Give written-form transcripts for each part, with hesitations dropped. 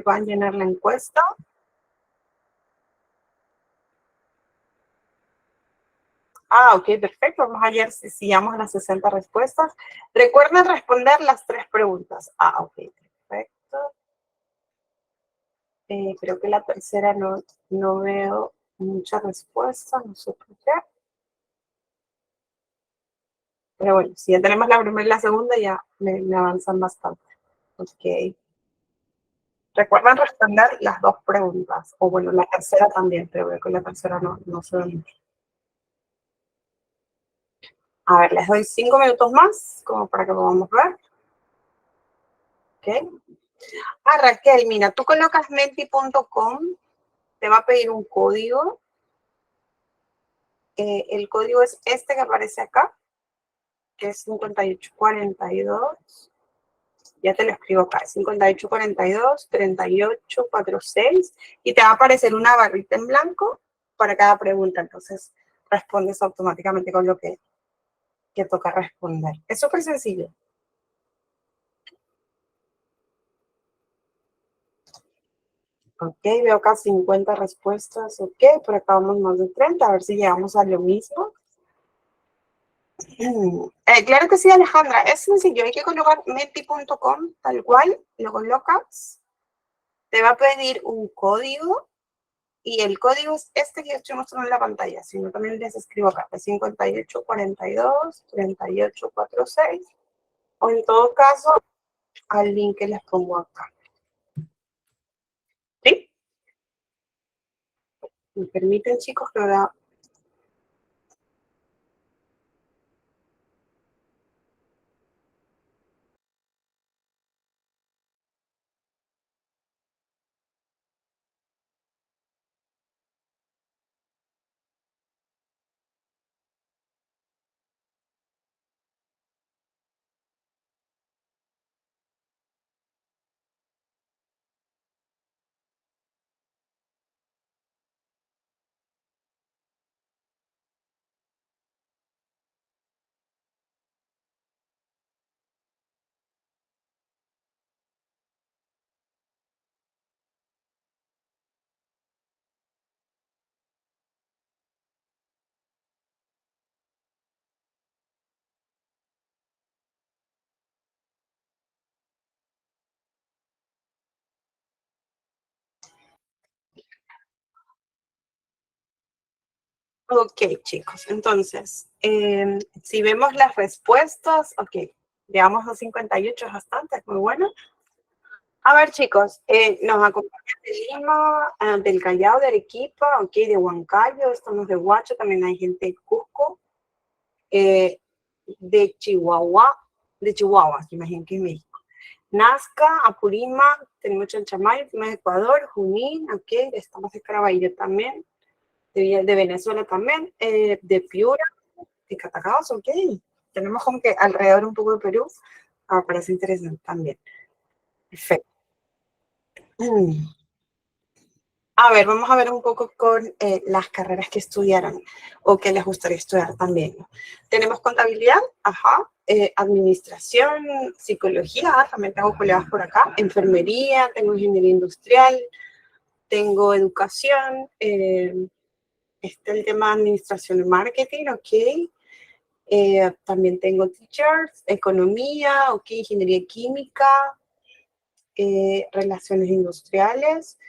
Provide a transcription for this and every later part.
puedan llenar la encuesta. Ok, perfecto. Vamos a ver si sigamos las 60 respuestas. Recuerden responder las 3 preguntas. Ok, perfecto. Creo que la tercera no veo muchas respuestas, no sé por qué. Pero bueno, si ya tenemos la primera y la segunda, ya me avanzan bastante. Ok. Recuerden responder las 2 preguntas. O bueno, la tercera también, pero veo que la tercera no se ve mucho. A ver, les doy 5 minutos más, como para que podamos ver. Ok. Raquel, mira, tú colocas menti.com, te va a pedir un código. El código es este que aparece acá, que es 5842. Ya te lo escribo acá, 5842-3846, y te va a aparecer una barrita en blanco para cada pregunta. Entonces, respondes automáticamente con lo que toca responder. Es súper sencillo. Ok, veo acá 50 respuestas. Ok, por acá vamos más de 30. A ver si llegamos a lo mismo. Claro que sí, Alejandra. Es sencillo. Hay que colocar meti.com tal cual. Lo colocas. Te va a pedir un código. Y el código es este que yo estoy mostrando en la pantalla. Si no, también les escribo acá. 5842-3846. O en todo caso, al link que les pongo acá. ¿Sí? ¿Me permiten, chicos, que ahora... Ok, chicos. Entonces, si vemos las respuestas, ok, llegamos a 58, es bastante, es muy bueno. A ver, chicos, nos acompañan de Lima, del Callao, de Arequipa, ok, de Huancayo, estamos de Huacho, también hay gente de Cusco, de Chihuahua, que imagino que es México. Nazca, Apurímac, tenemos Chanchamayo, tenemos Ecuador, Junín, ok, estamos de Caraballo también, de Venezuela también, de Piura, de Catacaos, ok. Tenemos como que alrededor un poco de Perú, parece interesante también. Perfecto. A ver, vamos a ver un poco con las carreras que estudiaron o que les gustaría estudiar también. Tenemos contabilidad, administración, psicología, también tengo colegas por acá, enfermería, tengo ingeniería industrial, tengo educación, está el tema de administración y marketing, ok. También tengo teachers, economía, ok, ingeniería química, relaciones industriales,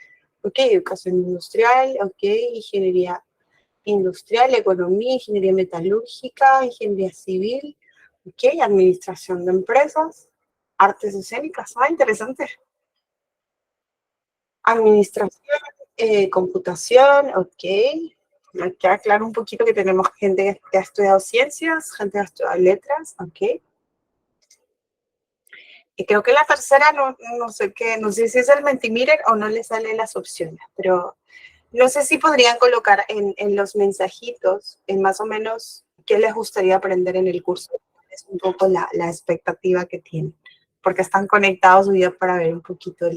ok, educación industrial, ok, ingeniería industrial, economía, ingeniería metalúrgica, ingeniería civil, ok, administración de empresas, artes escénicas, interesante. Administración, computación, ok. Me queda claro un poquito que tenemos gente que ha estudiado ciencias, gente que ha estudiado letras, ok. Y creo que la tercera no sé qué, no sé si es el Mentimeter o no le salen las opciones, pero no sé si podrían colocar en los mensajitos, en más o menos, qué les gustaría aprender en el curso. Es un poco la expectativa que tienen, porque están conectados unidos para ver un poquito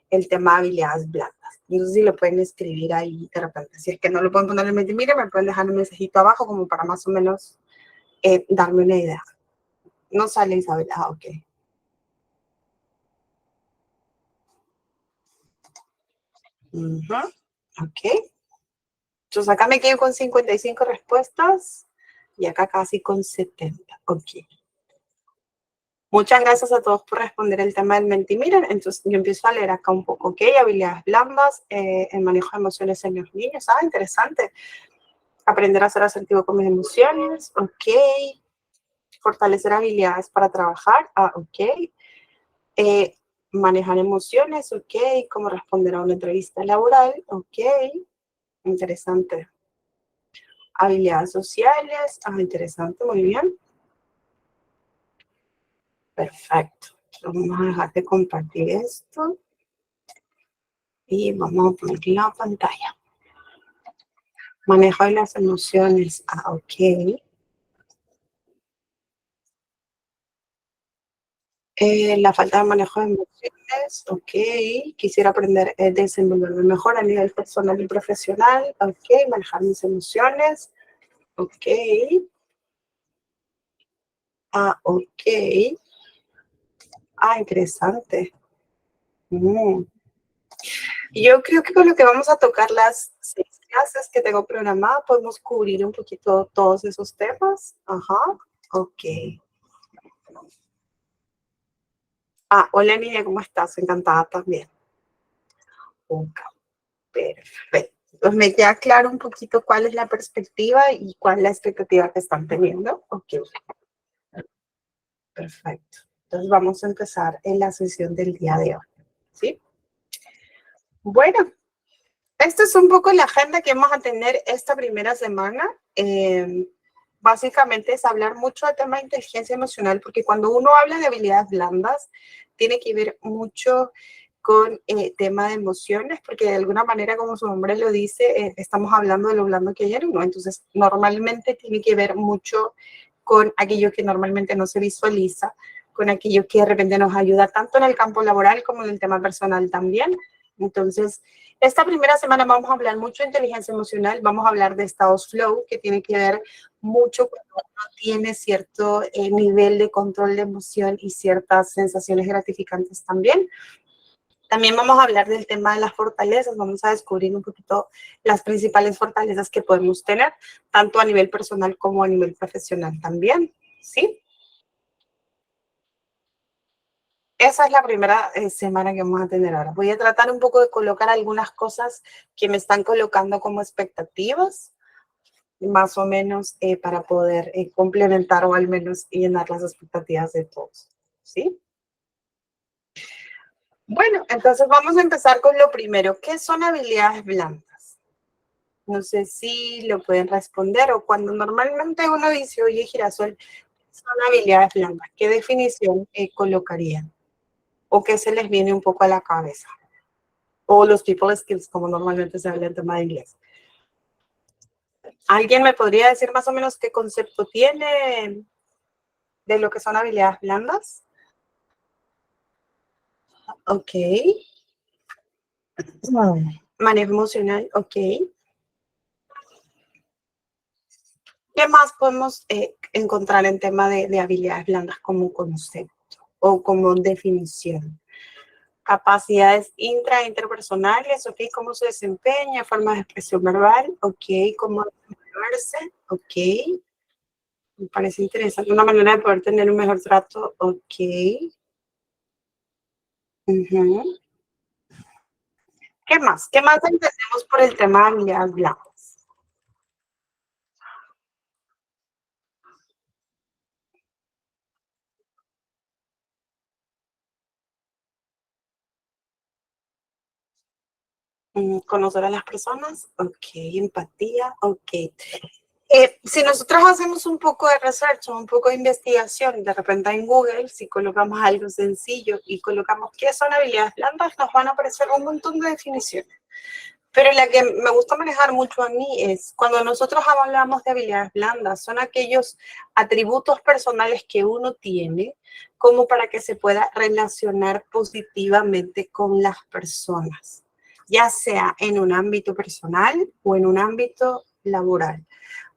el tema de habilidades blandas. No sé si lo pueden escribir ahí de repente. Si es que no lo pueden poner en el Mentimeter, me pueden dejar un mensajito abajo como para más o menos darme una idea. No sale Isabel, ok. Ok. Entonces acá me quedo con 55 respuestas y acá casi con 70. Ok. Muchas gracias a todos por responder el tema del Mentimeter. Entonces yo empiezo a leer acá un poco. Ok, habilidades blandas, el manejo de emociones en los niños. Ah, interesante. Aprender a ser asertivo con mis emociones. Ok. Fortalecer habilidades para trabajar. Ah, ok. Manejar emociones. Ok. Cómo responder a una entrevista laboral. Ok. Interesante. Habilidades sociales. Ah, interesante, muy bien. Perfecto. Vamos a dejar de compartir esto y vamos a poner la pantalla. Manejo de las emociones. Ah, ok. La falta de manejo de emociones. Ok. Quisiera aprender a desenvolverme mejor a nivel personal y profesional. Ok. Manejar mis emociones. Ok. Ah, ok. Ah, interesante. Yo creo que con lo que vamos a tocar las 6 clases que tengo programadas, podemos cubrir un poquito todos esos temas. Ajá, ok. Ah, hola niña, ¿cómo estás? Encantada también. Ok, perfecto. Pues me queda claro un poquito cuál es la perspectiva y cuál es la expectativa que están teniendo. Ok, perfecto. Entonces vamos a empezar en la sesión del día de hoy. ¿Sí? Bueno, esta es un poco la agenda que vamos a tener esta primera semana. Básicamente es hablar mucho del tema de inteligencia emocional, porque cuando uno habla de habilidades blandas, tiene que ver mucho con tema de emociones, porque de alguna manera, como su nombre lo dice, estamos hablando de lo blando que hay en uno. Entonces, normalmente tiene que ver mucho con aquello que normalmente no se visualiza, con aquello que de repente nos ayuda tanto en el campo laboral como en el tema personal también. Entonces, esta primera semana vamos a hablar mucho de inteligencia emocional, vamos a hablar de estados flow, que tiene que ver mucho cuando uno tiene cierto nivel de control de emoción y ciertas sensaciones gratificantes también. También vamos a hablar del tema de las fortalezas, vamos a descubrir un poquito las principales fortalezas que podemos tener, tanto a nivel personal como a nivel profesional también, ¿sí? Esa es la primera semana que vamos a tener ahora. Voy a tratar un poco de colocar algunas cosas que me están colocando como expectativas, más o menos para poder complementar o al menos llenar las expectativas de todos, ¿sí? Bueno, entonces vamos a empezar con lo primero. ¿Qué son habilidades blandas? No sé si lo pueden responder o cuando normalmente uno dice, oye, Girasol, son habilidades blandas, ¿qué definición colocarían? ¿O qué se les viene un poco a la cabeza? O los people skills, como normalmente se habla en tema de inglés. ¿Alguien me podría decir más o menos qué concepto tiene de lo que son habilidades blandas? Ok. Manejo emocional, ok. ¿Qué más podemos encontrar en tema de habilidades blandas como concepto o como definición? Capacidades interpersonales, ok, cómo se desempeña, formas de expresión verbal, ok, cómo desenvolverse, ok, me parece interesante, una manera de poder tener un mejor trato, ok. ¿Qué más? ¿Qué más entendemos por el tema de habilidades blandas? Conocer a las personas, ok, empatía, ok. Si nosotros hacemos un poco de research o un poco de investigación, de repente en Google, si colocamos algo sencillo y colocamos qué son habilidades blandas, nos van a aparecer un montón de definiciones. Pero la que me gusta manejar mucho a mí es cuando nosotros hablamos de habilidades blandas, son aquellos atributos personales que uno tiene como para que se pueda relacionar positivamente con las personas, ya sea en un ámbito personal o en un ámbito laboral.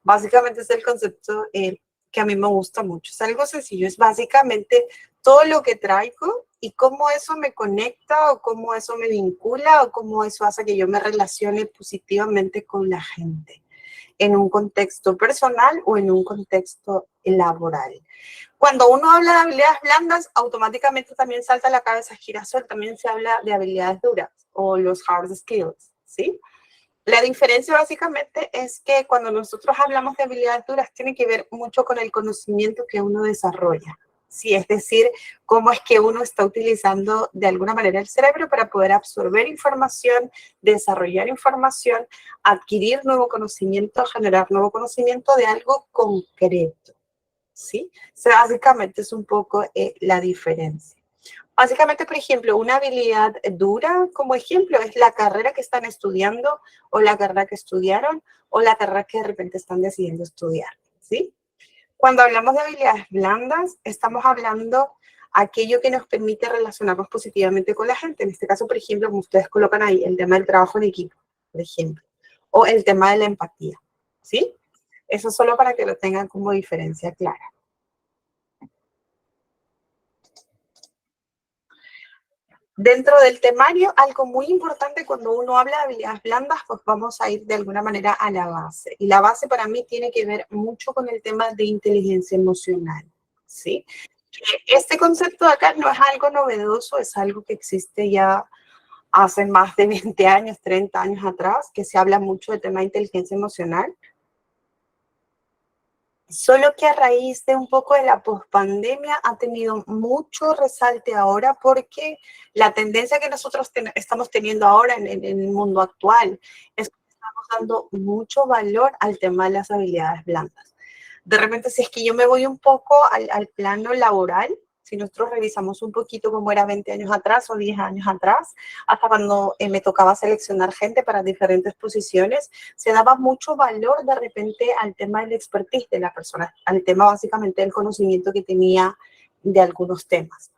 Básicamente es el concepto que a mí me gusta mucho. Es algo sencillo, es básicamente todo lo que traigo y cómo eso me conecta o cómo eso me vincula o cómo eso hace que yo me relacione positivamente con la gente en un contexto personal o en un contexto laboral. Cuando uno habla de habilidades blandas, automáticamente también salta a la cabeza girasol, también se habla de habilidades duras o los hard skills, ¿sí? La diferencia básicamente es que cuando nosotros hablamos de habilidades duras tiene que ver mucho con el conocimiento que uno desarrolla. Sí, es decir, cómo es que uno está utilizando de alguna manera el cerebro para poder absorber información, desarrollar información, adquirir nuevo conocimiento, generar nuevo conocimiento de algo concreto. ¿Sí? O sea, básicamente es un poco la diferencia. Básicamente, por ejemplo, una habilidad dura, como ejemplo, es la carrera que están estudiando o la carrera que estudiaron o la carrera que de repente están decidiendo estudiar, ¿sí? Cuando hablamos de habilidades blandas, estamos hablando aquello que nos permite relacionarnos positivamente con la gente. En este caso, por ejemplo, como ustedes colocan ahí, el tema del trabajo en equipo, por ejemplo, o el tema de la empatía, ¿sí? Eso solo para que lo tengan como diferencia clara. Dentro del temario, algo muy importante cuando uno habla de habilidades blandas, pues vamos a ir de alguna manera a la base. Y la base para mí tiene que ver mucho con el tema de inteligencia emocional, ¿sí? Este concepto de acá no es algo novedoso, es algo que existe ya hace más de 20 años, 30 años atrás, que se habla mucho del tema de inteligencia emocional. Solo que a raíz de un poco de la pospandemia ha tenido mucho resalte ahora porque la tendencia que nosotros estamos teniendo ahora en el mundo actual es que estamos dando mucho valor al tema de las habilidades blandas. De repente, si es que yo me voy un poco al plano laboral, si nosotros revisamos un poquito cómo era 20 años atrás o 10 años atrás, hasta cuando me tocaba seleccionar gente para diferentes posiciones, se daba mucho valor de repente al tema del expertise de la persona, al tema básicamente del conocimiento que tenía de algunos temas.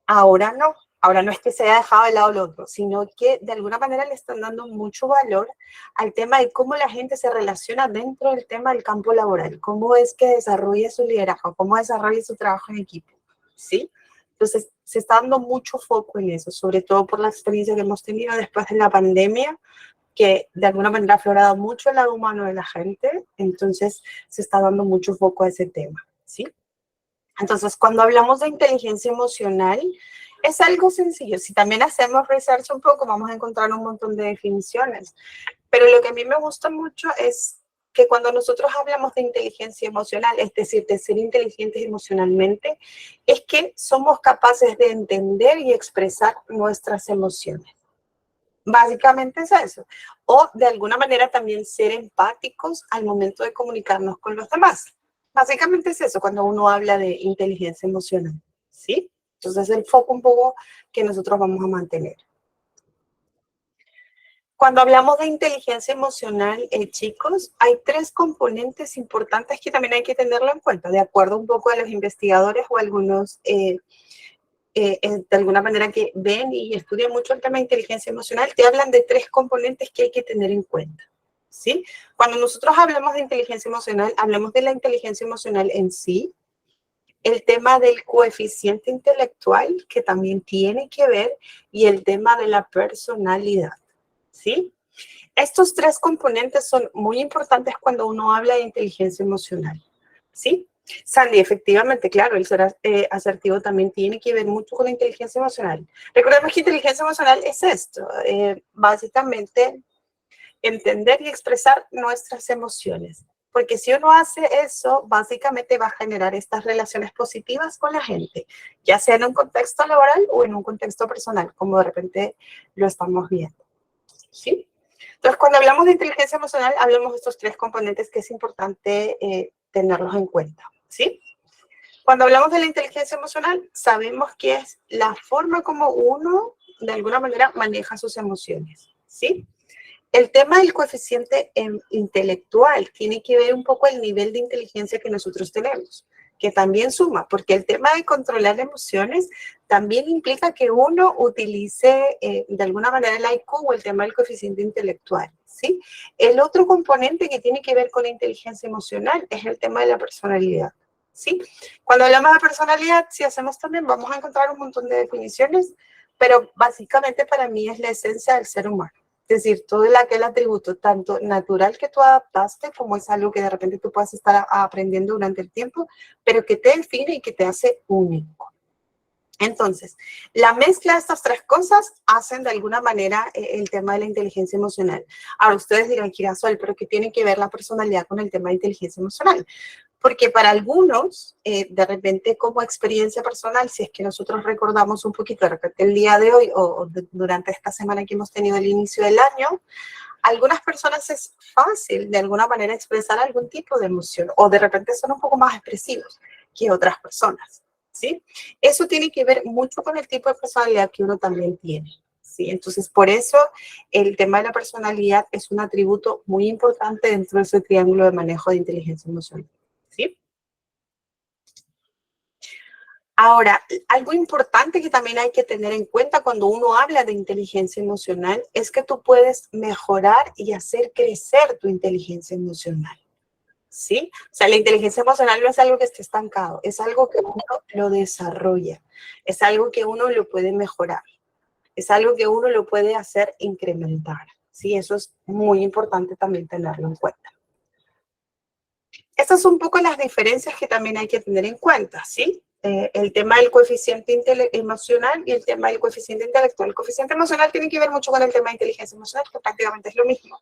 Ahora no es que se haya dejado de lado lo otro, sino que de alguna manera le están dando mucho valor al tema de cómo la gente se relaciona dentro del tema del campo laboral, cómo es que desarrolla su liderazgo, cómo desarrolla su trabajo en equipo, ¿sí? Entonces, se está dando mucho foco en eso, sobre todo por la experiencia que hemos tenido después de la pandemia, que de alguna manera ha aflorado mucho el lado humano de la gente, entonces se está dando mucho foco a ese tema, ¿sí? Entonces, cuando hablamos de inteligencia emocional, es algo sencillo. Si también hacemos research un poco, vamos a encontrar un montón de definiciones. Pero lo que a mí me gusta mucho es que cuando nosotros hablamos de inteligencia emocional, es decir, de ser inteligentes emocionalmente, es que somos capaces de entender y expresar nuestras emociones. Básicamente es eso. O de alguna manera también ser empáticos al momento de comunicarnos con los demás. Básicamente es eso cuando uno habla de inteligencia emocional, ¿sí? Entonces el foco un poco que nosotros vamos a mantener. Cuando hablamos de inteligencia emocional, chicos, hay tres componentes importantes que también hay que tenerlo en cuenta, de acuerdo un poco a los investigadores o algunos de alguna manera que ven y estudian mucho el tema de inteligencia emocional, te hablan de tres componentes que hay que tener en cuenta, ¿sí? Cuando nosotros hablamos de inteligencia emocional, hablamos de la inteligencia emocional en sí, el tema del coeficiente intelectual, que también tiene que ver, y el tema de la personalidad, ¿sí? Estos tres componentes son muy importantes cuando uno habla de inteligencia emocional, ¿sí? Sandy, efectivamente, claro, el ser asertivo también tiene que ver mucho con la inteligencia emocional. Recordemos que inteligencia emocional es esto, básicamente entender y expresar nuestras emociones. Porque si uno hace eso, básicamente va a generar estas relaciones positivas con la gente, ya sea en un contexto laboral o en un contexto personal, como de repente lo estamos viendo, ¿sí? Entonces, cuando hablamos de inteligencia emocional, hablamos de estos tres componentes que es importante tenerlos en cuenta, ¿sí? Cuando hablamos de la inteligencia emocional, sabemos que es la forma como uno, de alguna manera, maneja sus emociones, ¿sí? El tema del coeficiente intelectual tiene que ver un poco el nivel de inteligencia que nosotros tenemos, que también suma, porque el tema de controlar emociones también implica que uno utilice de alguna manera el IQ o el tema del coeficiente intelectual, ¿sí? El otro componente que tiene que ver con la inteligencia emocional es el tema de la personalidad, ¿sí? Cuando hablamos de personalidad, si hacemos también, vamos a encontrar un montón de definiciones, pero básicamente para mí es la esencia del ser humano. Es decir, todo aquel atributo, tanto natural que tú adaptaste, como es algo que de repente tú puedes estar aprendiendo durante el tiempo, pero que te define y que te hace único. Entonces, la mezcla de estas tres cosas hacen de alguna manera el tema de la inteligencia emocional. Ahora, ustedes dirán, Girasol, pero ¿qué tiene que ver la personalidad con el tema de inteligencia emocional? Porque para algunos, de repente como experiencia personal, si es que nosotros recordamos un poquito, de repente el día de hoy o durante esta semana que hemos tenido el inicio del año, algunas personas es fácil de alguna manera expresar algún tipo de emoción o de repente son un poco más expresivos que otras personas, ¿sí? Eso tiene que ver mucho con el tipo de personalidad que uno también tiene, ¿sí? Entonces, por eso el tema de la personalidad es un atributo muy importante dentro de ese triángulo de manejo de inteligencia emocional, ¿sí? Ahora, algo importante que también hay que tener en cuenta cuando uno habla de inteligencia emocional es que tú puedes mejorar y hacer crecer tu inteligencia emocional, ¿sí? O sea, la inteligencia emocional no es algo que esté estancado, es algo que uno lo desarrolla, es algo que uno lo puede mejorar, es algo que uno lo puede hacer incrementar, ¿sí? Eso es muy importante también tenerlo en cuenta. Estas son un poco las diferencias que también hay que tener en cuenta, ¿sí? El tema del coeficiente emocional y el tema del coeficiente intelectual. El coeficiente emocional tiene que ver mucho con el tema de inteligencia emocional, que prácticamente es lo mismo,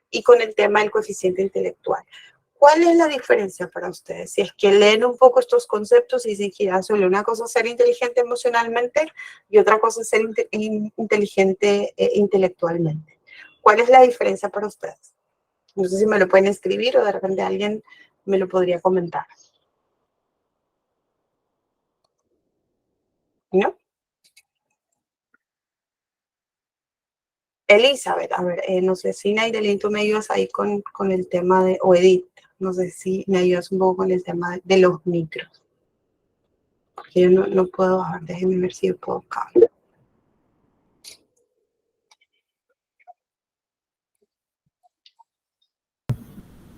y con el tema del coeficiente intelectual. ¿Cuál es la diferencia para ustedes? Si es que leen un poco estos conceptos y dicen que solo una cosa es ser inteligente emocionalmente y otra cosa es ser inteligente intelectualmente. ¿Cuál es la diferencia para ustedes? No sé si me lo pueden escribir o de repente alguien me lo podría comentar. ¿No? Elizabeth, a ver, no sé si Naidelín, tú me ayudas ahí con el tema de, o Edith, no sé si me ayudas un poco con el tema de los micros. Porque yo no puedo bajar, déjenme ver si yo puedo acá.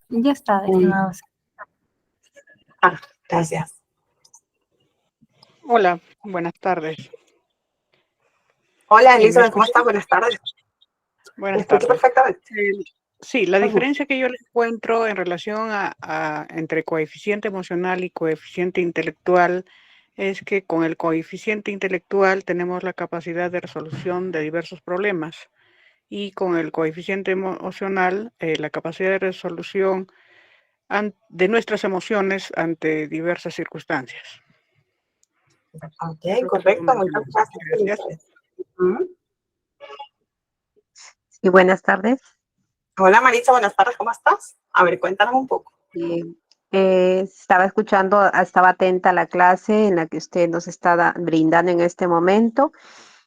Ya está, estimado. Gracias. Hola, buenas tardes. Hola, Elizabeth, ¿cómo estás? Buenas tardes. Buenas Te escucho tardes. perfectamente. Sí, la diferencia que yo le encuentro en relación entre coeficiente emocional y coeficiente intelectual es que con el coeficiente intelectual tenemos la capacidad de resolución de diversos problemas y con el coeficiente emocional la capacidad de resolución de nuestras emociones ante diversas circunstancias. Ok, correcto. Muchas gracias, Elizabeth. Sí, buenas tardes. Hola, Marisa, buenas tardes, ¿cómo estás? A ver, cuéntanos un poco. Estaba escuchando, estaba atenta a la clase en la que usted nos está brindando en este momento.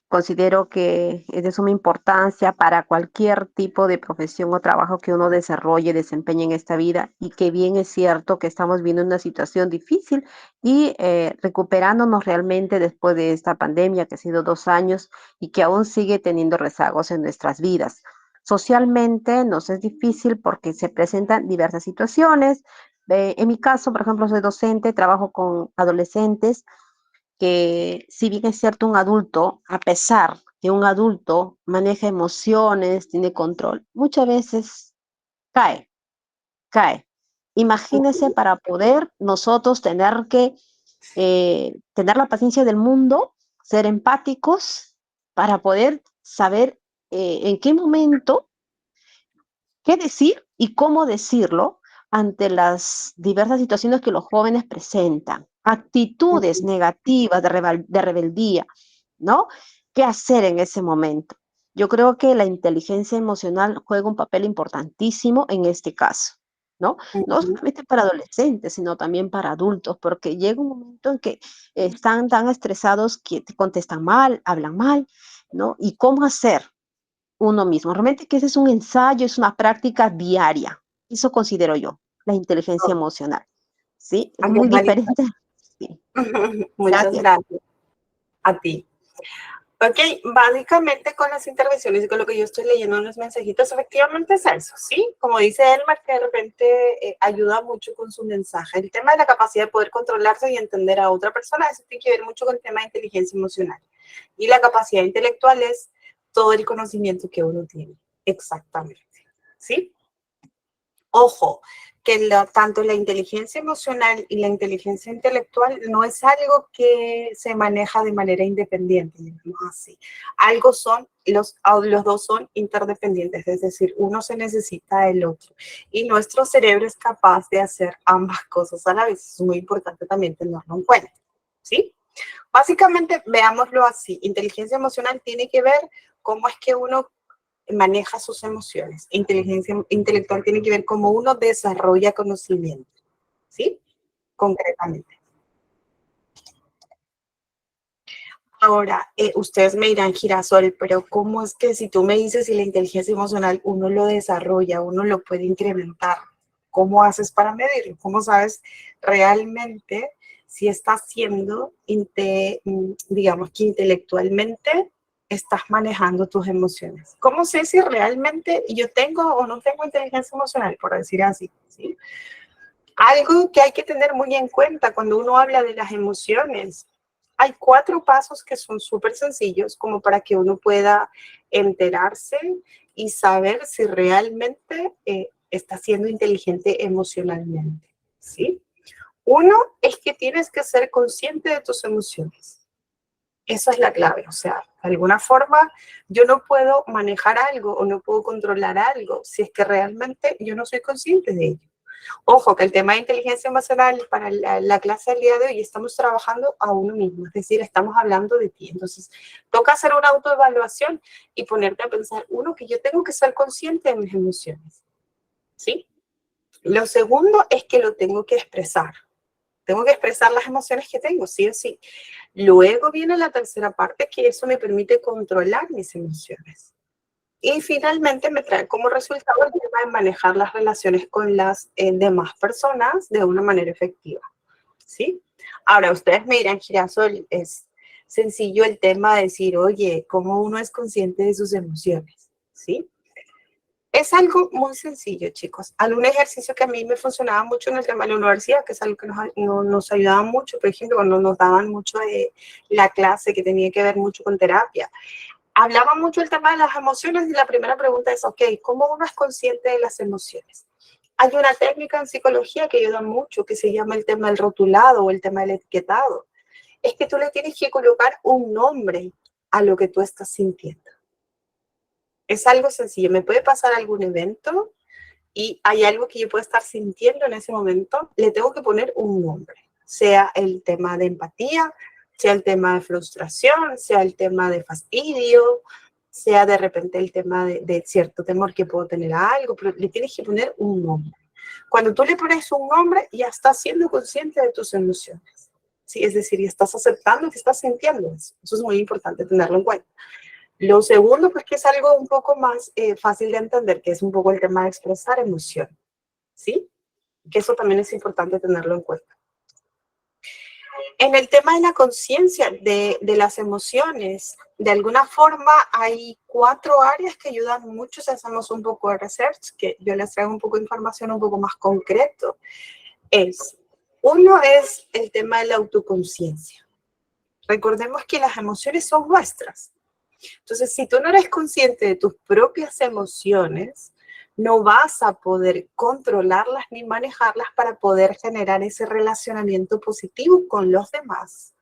Considero que es de suma importancia para cualquier tipo de profesión o trabajo que uno desarrolle, desempeñe en esta vida, y que bien es cierto que estamos viendo una situación difícil y recuperándonos realmente después de esta pandemia que ha sido 2 años y que aún sigue teniendo rezagos en nuestras vidas. Socialmente nos es difícil porque se presentan diversas situaciones. En mi caso, por ejemplo, soy docente, trabajo con adolescentes que si bien es cierto un adulto, a pesar que un adulto maneja emociones, tiene control, muchas veces cae, cae. Imagínese para poder nosotros tener que tener la paciencia del mundo, ser empáticos para poder saber en qué momento qué decir y cómo decirlo ante las diversas situaciones que los jóvenes presentan, actitudes negativas de rebeldía, ¿no? ¿Qué hacer en ese momento? Yo creo que la inteligencia emocional juega un papel importantísimo en este caso, ¿no? No solamente para adolescentes, sino también para adultos, porque llega un momento en que están tan estresados que te contestan mal, hablan mal, ¿no? ¿Y cómo hacer? Uno mismo. Realmente que ese es un ensayo, es una práctica diaria. Eso considero yo, la inteligencia emocional. ¿Sí? Es muy Marisa. diferente. Sí. Muchas Gracias. gracias a ti. Ok, básicamente con las intervenciones y con lo que yo estoy leyendo en los mensajitos, efectivamente es eso, ¿sí? Como dice Elmar, que de repente ayuda mucho con su mensaje. El tema de la capacidad de poder controlarse y entender a otra persona, eso tiene que ver mucho con el tema de inteligencia emocional. Y la capacidad intelectual es todo el conocimiento que uno tiene, exactamente, ¿sí? Ojo, que tanto la inteligencia emocional y la inteligencia intelectual no es algo que se maneja de manera independiente, digamos así. Algo son, los dos son interdependientes, es decir, uno se necesita del otro. Y nuestro cerebro es capaz de hacer ambas cosas a la vez. Es muy importante también tenerlo en cuenta, ¿sí? Básicamente, veámoslo así. Inteligencia emocional tiene que ver cómo es que uno maneja sus emociones. Inteligencia intelectual tiene que ver cómo uno desarrolla conocimiento, ¿sí? Concretamente. Ahora, ustedes me dirán, Girasol, pero ¿cómo es que si tú me dices si la inteligencia emocional uno lo desarrolla, uno lo puede incrementar? ¿Cómo haces para medirlo? ¿Cómo sabes realmente si estás siendo, digamos que intelectualmente estás manejando tus emociones? ¿Cómo sé si realmente yo tengo o no tengo inteligencia emocional, por decir así? ¿Sí? Algo que hay que tener muy en cuenta cuando uno habla de las emociones. Hay 4 pasos que son súper sencillos como para que uno pueda enterarse y saber si realmente está siendo inteligente emocionalmente, ¿sí? Uno es que tienes que ser consciente de tus emociones. Esa es la clave, o sea, de alguna forma yo no puedo manejar algo o no puedo controlar algo si es que realmente yo no soy consciente de ello. Ojo, que el tema de inteligencia emocional para la clase del día de hoy estamos trabajando a uno mismo, es decir, estamos hablando de ti. Entonces, toca hacer una autoevaluación y ponerte a pensar, uno, que yo tengo que ser consciente de mis emociones, ¿sí? Lo segundo es que lo tengo que expresar. Tengo que expresar las emociones que tengo, sí o sí. Luego viene la tercera parte, que eso me permite controlar mis emociones. Y finalmente me trae como resultado el tema de manejar las relaciones con las demás personas de una manera efectiva, ¿sí? Ahora, ustedes me dirán, Girasol, es sencillo el tema de decir, oye, ¿cómo uno es consciente de sus emociones? ¿Sí? Es algo muy sencillo, chicos. Algún ejercicio que a mí me funcionaba mucho en el tema de la universidad, que es algo que nos ayudaba mucho, por ejemplo, cuando nos daban mucho de la clase que tenía que ver mucho con terapia. Hablaba mucho el tema de las emociones y la primera pregunta es, ok, ¿cómo uno es consciente de las emociones? Hay una técnica en psicología que ayuda mucho, que se llama el tema del rotulado o el tema del etiquetado. Es que tú le tienes que colocar un nombre a lo que tú estás sintiendo. Es algo sencillo. Me puede pasar algún evento y hay algo que yo puedo estar sintiendo en ese momento, le tengo que poner un nombre. Sea el tema de empatía, sea el tema de frustración, sea el tema de fastidio, sea de repente el tema de cierto temor que puedo tener a algo, pero le tienes que poner un nombre. Cuando tú le pones un nombre, ya estás siendo consciente de tus emociones. ¿Sí? Es decir, ya estás aceptando que estás sintiendo eso. Eso es muy importante tenerlo en cuenta. Lo segundo, pues que es algo un poco más fácil de entender, que es un poco el tema de expresar emoción, ¿sí? Que eso también es importante tenerlo en cuenta. En el tema de la conciencia de las emociones, de alguna forma hay 4 áreas que ayudan mucho si hacemos un poco de research, que yo les traigo un poco de información un poco más concreto. Uno es el tema de la autoconciencia. Recordemos que las emociones son nuestras. Entonces, si tú no eres consciente de tus propias emociones, no vas a poder controlarlas ni manejarlas para poder generar ese relacionamiento positivo con los demás.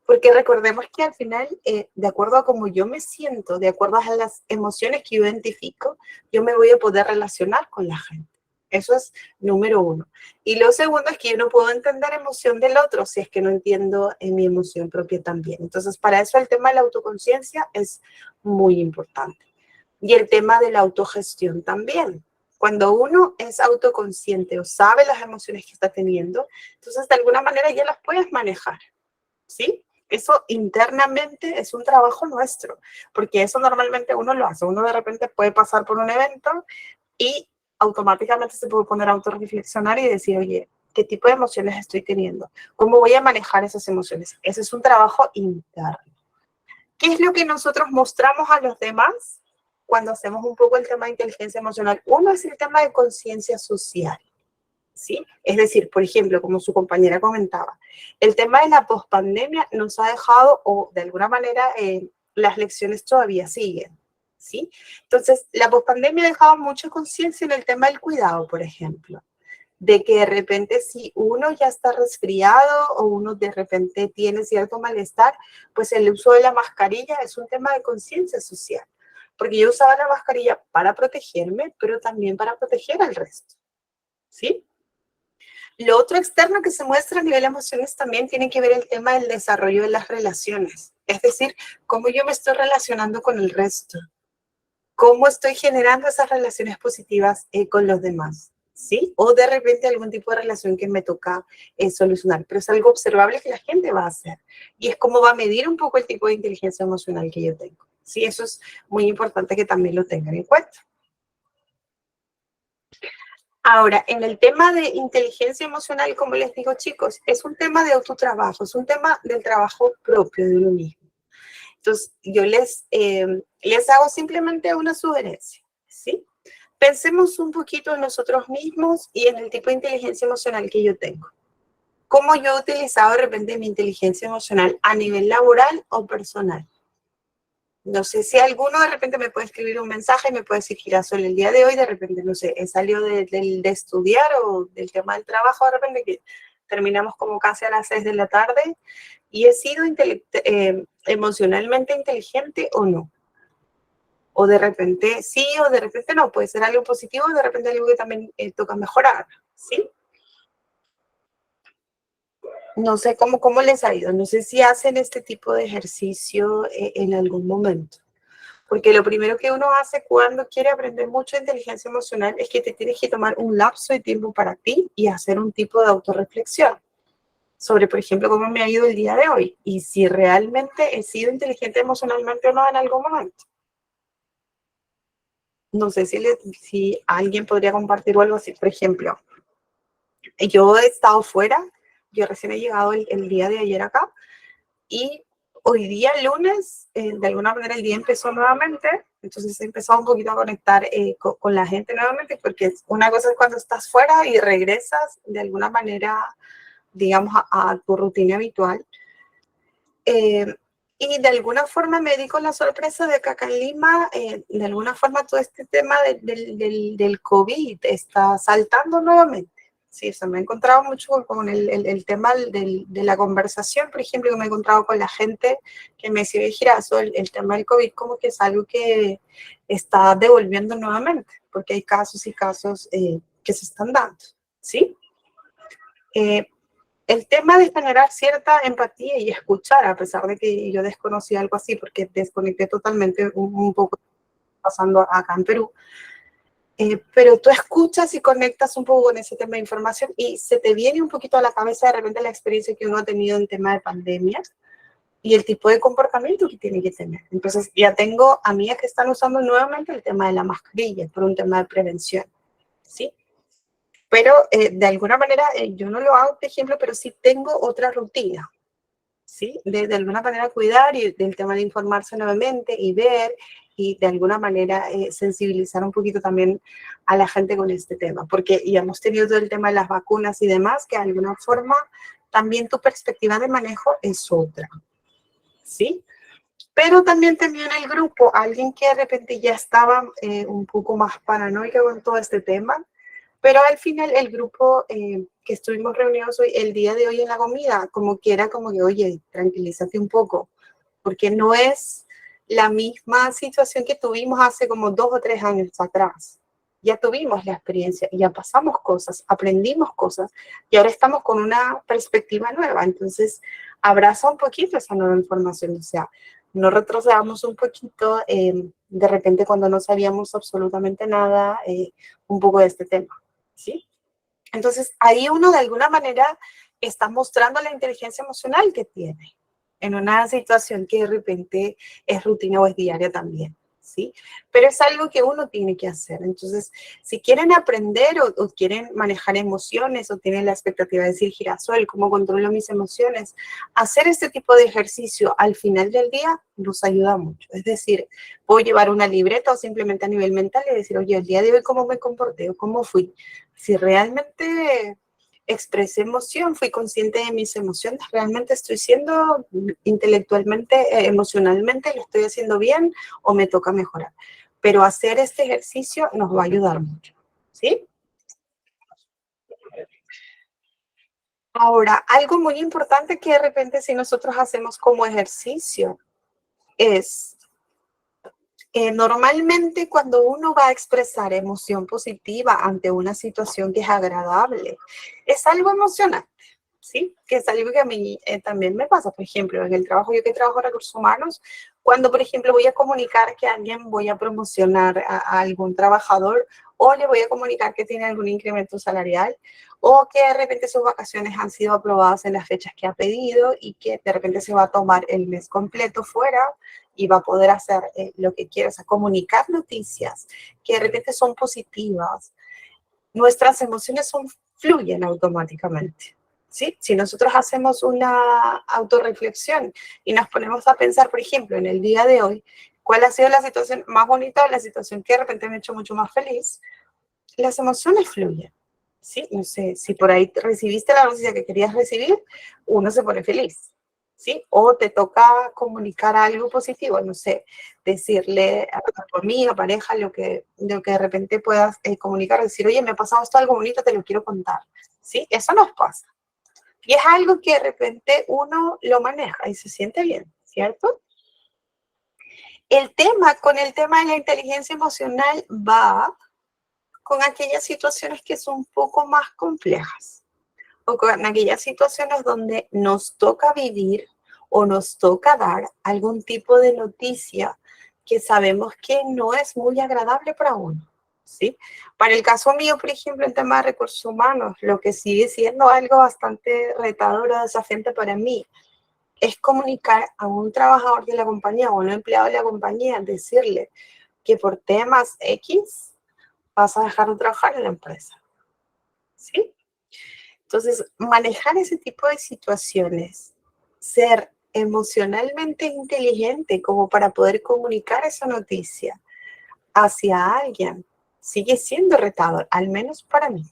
Porque recordemos que al final, de acuerdo a cómo yo me siento, de acuerdo a las emociones que yo identifico, yo me voy a poder relacionar con la gente. Eso es número 1. Y lo segundo es que yo no puedo entender emoción del otro si es que no entiendo en mi emoción propia también. Entonces, para eso el tema de la autoconciencia es muy importante. Y el tema de la autogestión también. Cuando uno es autoconsciente o sabe las emociones que está teniendo, entonces de alguna manera ya las puedes manejar, ¿sí? Eso internamente es un trabajo nuestro, porque eso normalmente uno lo hace. Uno de repente puede pasar por un evento y automáticamente se puede poner a autorreflexionar y decir, oye, ¿qué tipo de emociones estoy teniendo? ¿Cómo voy a manejar esas emociones? Ese es un trabajo interno. ¿Qué es lo que nosotros mostramos a los demás cuando hacemos un poco el tema de inteligencia emocional? Uno es el tema de conciencia social, ¿sí? Es decir, por ejemplo, como su compañera comentaba, el tema de la pospandemia nos ha dejado, o de alguna manera, las lecciones todavía siguen, ¿sí? Entonces, la pospandemia ha dejado mucha conciencia en el tema del cuidado, por ejemplo, de que de repente si uno ya está resfriado o uno de repente tiene cierto malestar, pues el uso de la mascarilla es un tema de conciencia social, porque yo usaba la mascarilla para protegerme, pero también para proteger al resto, ¿sí? Lo otro externo que se muestra a nivel de emociones también tiene que ver el tema del desarrollo de las relaciones, es decir, cómo yo me estoy relacionando con el resto, cómo estoy generando esas relaciones positivas con los demás, ¿sí? O de repente algún tipo de relación que me toca solucionar, pero es algo observable que la gente va a hacer y es cómo va a medir un poco el tipo de inteligencia emocional que yo tengo, ¿sí? Eso es muy importante que también lo tengan en cuenta. Ahora, en el tema de inteligencia emocional, como les digo, chicos, es un tema de autotrabajo, es un tema del trabajo propio de uno mismo. Entonces, yo les hago simplemente una sugerencia, ¿sí? Pensemos un poquito en nosotros mismos y en el tipo de inteligencia emocional que yo tengo. ¿Cómo yo he utilizado de repente mi inteligencia emocional a nivel laboral o personal? No sé si alguno de repente me puede escribir un mensaje y me puede decir, Girasol, el día de hoy de repente, no sé, he salido de estudiar o del tema del trabajo, de repente que terminamos como casi a las 6 de la tarde y he sido emocionalmente inteligente o no. O de repente sí o de repente no, puede ser algo positivo o de repente algo que también toca mejorar, ¿sí? No sé cómo les ha ido, no sé si hacen este tipo de ejercicio en algún momento. Porque lo primero que uno hace cuando quiere aprender mucho de inteligencia emocional es que te tienes que tomar un lapso de tiempo para ti y hacer un tipo de autorreflexión sobre, por ejemplo, cómo me ha ido el día de hoy y si realmente he sido inteligente emocionalmente o no en algún momento. No sé si alguien podría compartir algo así. Por ejemplo, yo he estado fuera, yo recién he llegado el día de ayer acá y hoy día, lunes, de alguna manera el día empezó nuevamente, entonces he empezado un poquito a conectar con la gente nuevamente, porque una cosa es cuando estás fuera y regresas de alguna manera, digamos, a tu rutina habitual. Y de alguna forma me di con la sorpresa de que acá en Lima, de alguna forma todo este tema del COVID está saltando nuevamente. Sí, se me ha encontrado mucho con el tema de la conversación, por ejemplo, que me he encontrado con la gente que me decía, Girasol, el tema del COVID como que es algo que está devolviendo nuevamente, porque hay casos y casos que se están dando, ¿sí? El tema de generar cierta empatía y escuchar, a pesar de que yo desconocía algo así, porque desconecté totalmente un poco pasando acá en Perú, pero tú escuchas y conectas un poco con ese tema de información y se te viene un poquito a la cabeza de repente la experiencia que uno ha tenido en tema de pandemia y el tipo de comportamiento que tiene que tener. Entonces ya tengo amigas que están usando nuevamente el tema de la mascarilla por un tema de prevención, ¿sí? Pero de alguna manera yo no lo hago, por ejemplo, pero sí tengo otra rutina, ¿sí? De alguna manera cuidar y del tema de informarse nuevamente y ver y de alguna manera sensibilizar un poquito también a la gente con este tema, porque ya hemos tenido todo el tema de las vacunas y demás, que de alguna forma también tu perspectiva de manejo es otra, ¿sí? Pero también tenía en el grupo alguien que de repente ya estaba un poco más paranoica con todo este tema, pero al final el grupo que estuvimos reunidos hoy, el día de hoy en la comida, como que era como que, oye, tranquilízate un poco, porque no es la misma situación que tuvimos hace como 2 o 3 años atrás. Ya tuvimos la experiencia, ya pasamos cosas, aprendimos cosas y ahora estamos con una perspectiva nueva. Entonces, abraza un poquito esa nueva información, o sea, no retrocedamos un poquito de repente cuando no sabíamos absolutamente nada un poco de este tema. ¿Sí? Entonces, ahí uno de alguna manera está mostrando la inteligencia emocional que tiene en una situación que de repente es rutina o es diaria también, ¿sí? Pero es algo que uno tiene que hacer. Entonces, si quieren aprender o quieren manejar emociones o tienen la expectativa de decir, Girasol, ¿cómo controlo mis emociones? Hacer este tipo de ejercicio al final del día nos ayuda mucho. Es decir, puedo llevar una libreta o simplemente a nivel mental y decir, oye, el día de hoy, ¿cómo me comporté o cómo fui? Si realmente expresé emoción, fui consciente de mis emociones, realmente estoy siendo intelectualmente, emocionalmente, lo estoy haciendo bien o me toca mejorar. Pero hacer este ejercicio nos va a ayudar mucho, ¿sí? Ahora, algo muy importante que de repente si nosotros hacemos como ejercicio es normalmente cuando uno va a expresar emoción positiva ante una situación que es agradable, es algo emocionante, ¿sí? Que es algo que a mí también me pasa, por ejemplo, en el trabajo, yo que trabajo en recursos humanos, cuando, por ejemplo, voy a comunicar que a alguien voy a promocionar a algún trabajador o le voy a comunicar que tiene algún incremento salarial o que de repente sus vacaciones han sido aprobadas en las fechas que ha pedido y que de repente se va a tomar el mes completo fuera y va a poder hacer lo que quiera, o sea, comunicar noticias que de repente son positivas, nuestras emociones fluyen automáticamente. ¿Sí? Si nosotros hacemos una autorreflexión y nos ponemos a pensar, por ejemplo, en el día de hoy, ¿cuál ha sido la situación más bonita, la situación que de repente me ha hecho mucho más feliz? Las emociones fluyen. ¿Sí? No sé, si por ahí recibiste la noticia que querías recibir, uno se pone feliz. ¿Sí? O te toca comunicar algo positivo, no sé, decirle a tu amiga, pareja, lo que de repente puedas comunicar, decir, oye, me ha pasado esto algo bonito, te lo quiero contar. ¿Sí? Eso nos pasa. Y es algo que de repente uno lo maneja y se siente bien, ¿cierto? Con el tema de la inteligencia emocional va con aquellas situaciones que son un poco más complejas o con aquellas situaciones donde nos toca vivir o nos toca dar algún tipo de noticia que sabemos que no es muy agradable para uno, ¿sí? Para el caso mío, por ejemplo, en tema de recursos humanos, lo que sigue siendo algo bastante retador o desafiante para mí es comunicar a un trabajador de la compañía o a un empleado de la compañía, decirle que por temas X vas a dejar de trabajar en la empresa, ¿sí? Entonces, manejar ese tipo de situaciones, ser emocionalmente inteligente como para poder comunicar esa noticia hacia alguien, sigue siendo retador, al menos para mí.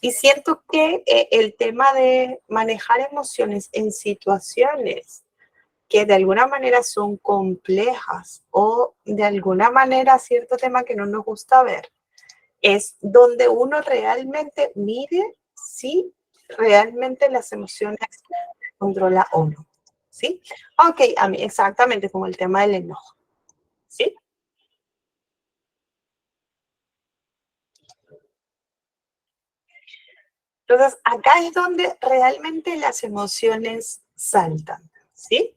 Y siento que el tema de manejar emociones en situaciones que de alguna manera son complejas o de alguna manera cierto tema que no nos gusta ver, es donde uno realmente mide si realmente las emociones controla o no, ¿sí? Ok, a mí exactamente como el tema del enojo, ¿sí? Entonces, acá es donde realmente las emociones saltan, ¿sí?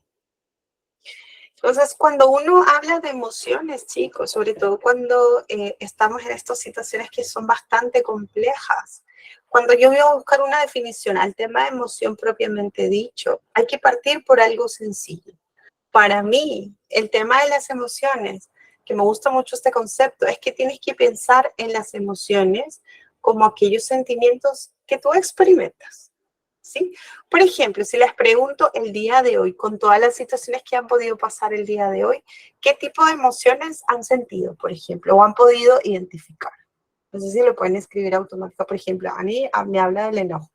Entonces, cuando uno habla de emociones, chicos, sobre todo cuando estamos en estas situaciones que son bastante complejas, cuando yo voy a buscar una definición al tema de emoción propiamente dicho, hay que partir por algo sencillo. Para mí, el tema de las emociones, que me gusta mucho este concepto, es que tienes que pensar en las emociones como aquellos sentimientos que tú experimentas. ¿Sí? Por ejemplo, si les pregunto el día de hoy, con todas las situaciones que han podido pasar el día de hoy, ¿qué tipo de emociones han sentido, por ejemplo, o han podido identificar? No sé si lo pueden escribir automático. Por ejemplo, a mí me habla del enojo.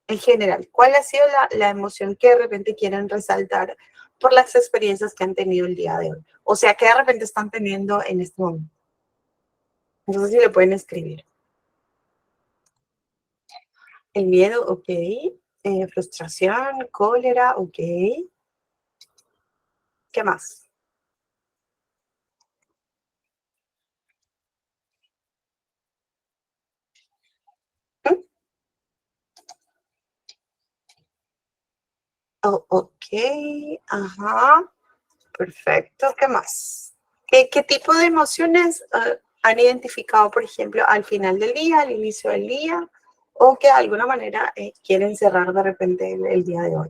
En general, ¿cuál ha sido la emoción que de repente quieren resaltar por las experiencias que han tenido el día de hoy? O sea, que de repente están teniendo en este momento. No sé si lo pueden escribir. El miedo, ok. Frustración, cólera, ok. ¿Qué más? ¿Mm? Oh, ok, ajá, perfecto. ¿Qué más? ¿Qué tipo de emociones han identificado, por ejemplo, al final del día, al inicio del día, o que de alguna manera quieren cerrar de repente el día de hoy?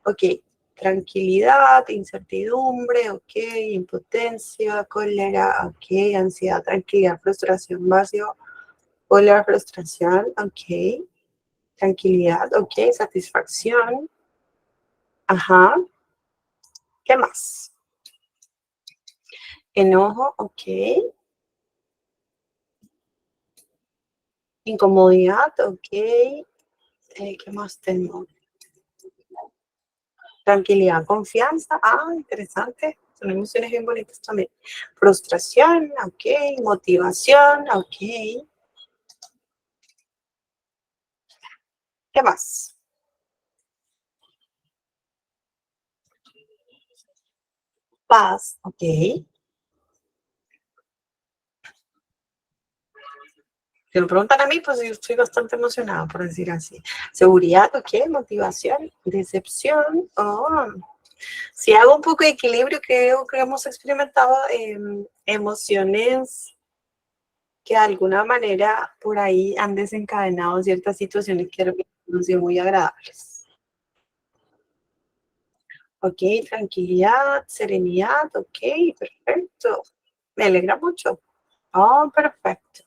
Ok, Tranquilidad, incertidumbre, ok, impotencia, cólera, ok, ansiedad, tranquilidad, frustración, vacío, cólera, frustración, ok, tranquilidad, ok, satisfacción, ajá, ¿qué más? Enojo, ok, incomodidad, ok, ¿qué más tengo? Tranquilidad, confianza, interesante, son emociones bien bonitas también. Frustración, ok, motivación, ok. ¿Qué más? Paz, ok. Si me preguntan a mí, pues yo estoy bastante emocionada, por decir así. Seguridad, ok. Motivación, decepción, oh. Si hago un poco de equilibrio, creo que hemos experimentado emociones que de alguna manera por ahí han desencadenado ciertas situaciones que no han sido muy agradables. Ok, tranquilidad, serenidad, ok, perfecto. Me alegra mucho. Oh, perfecto.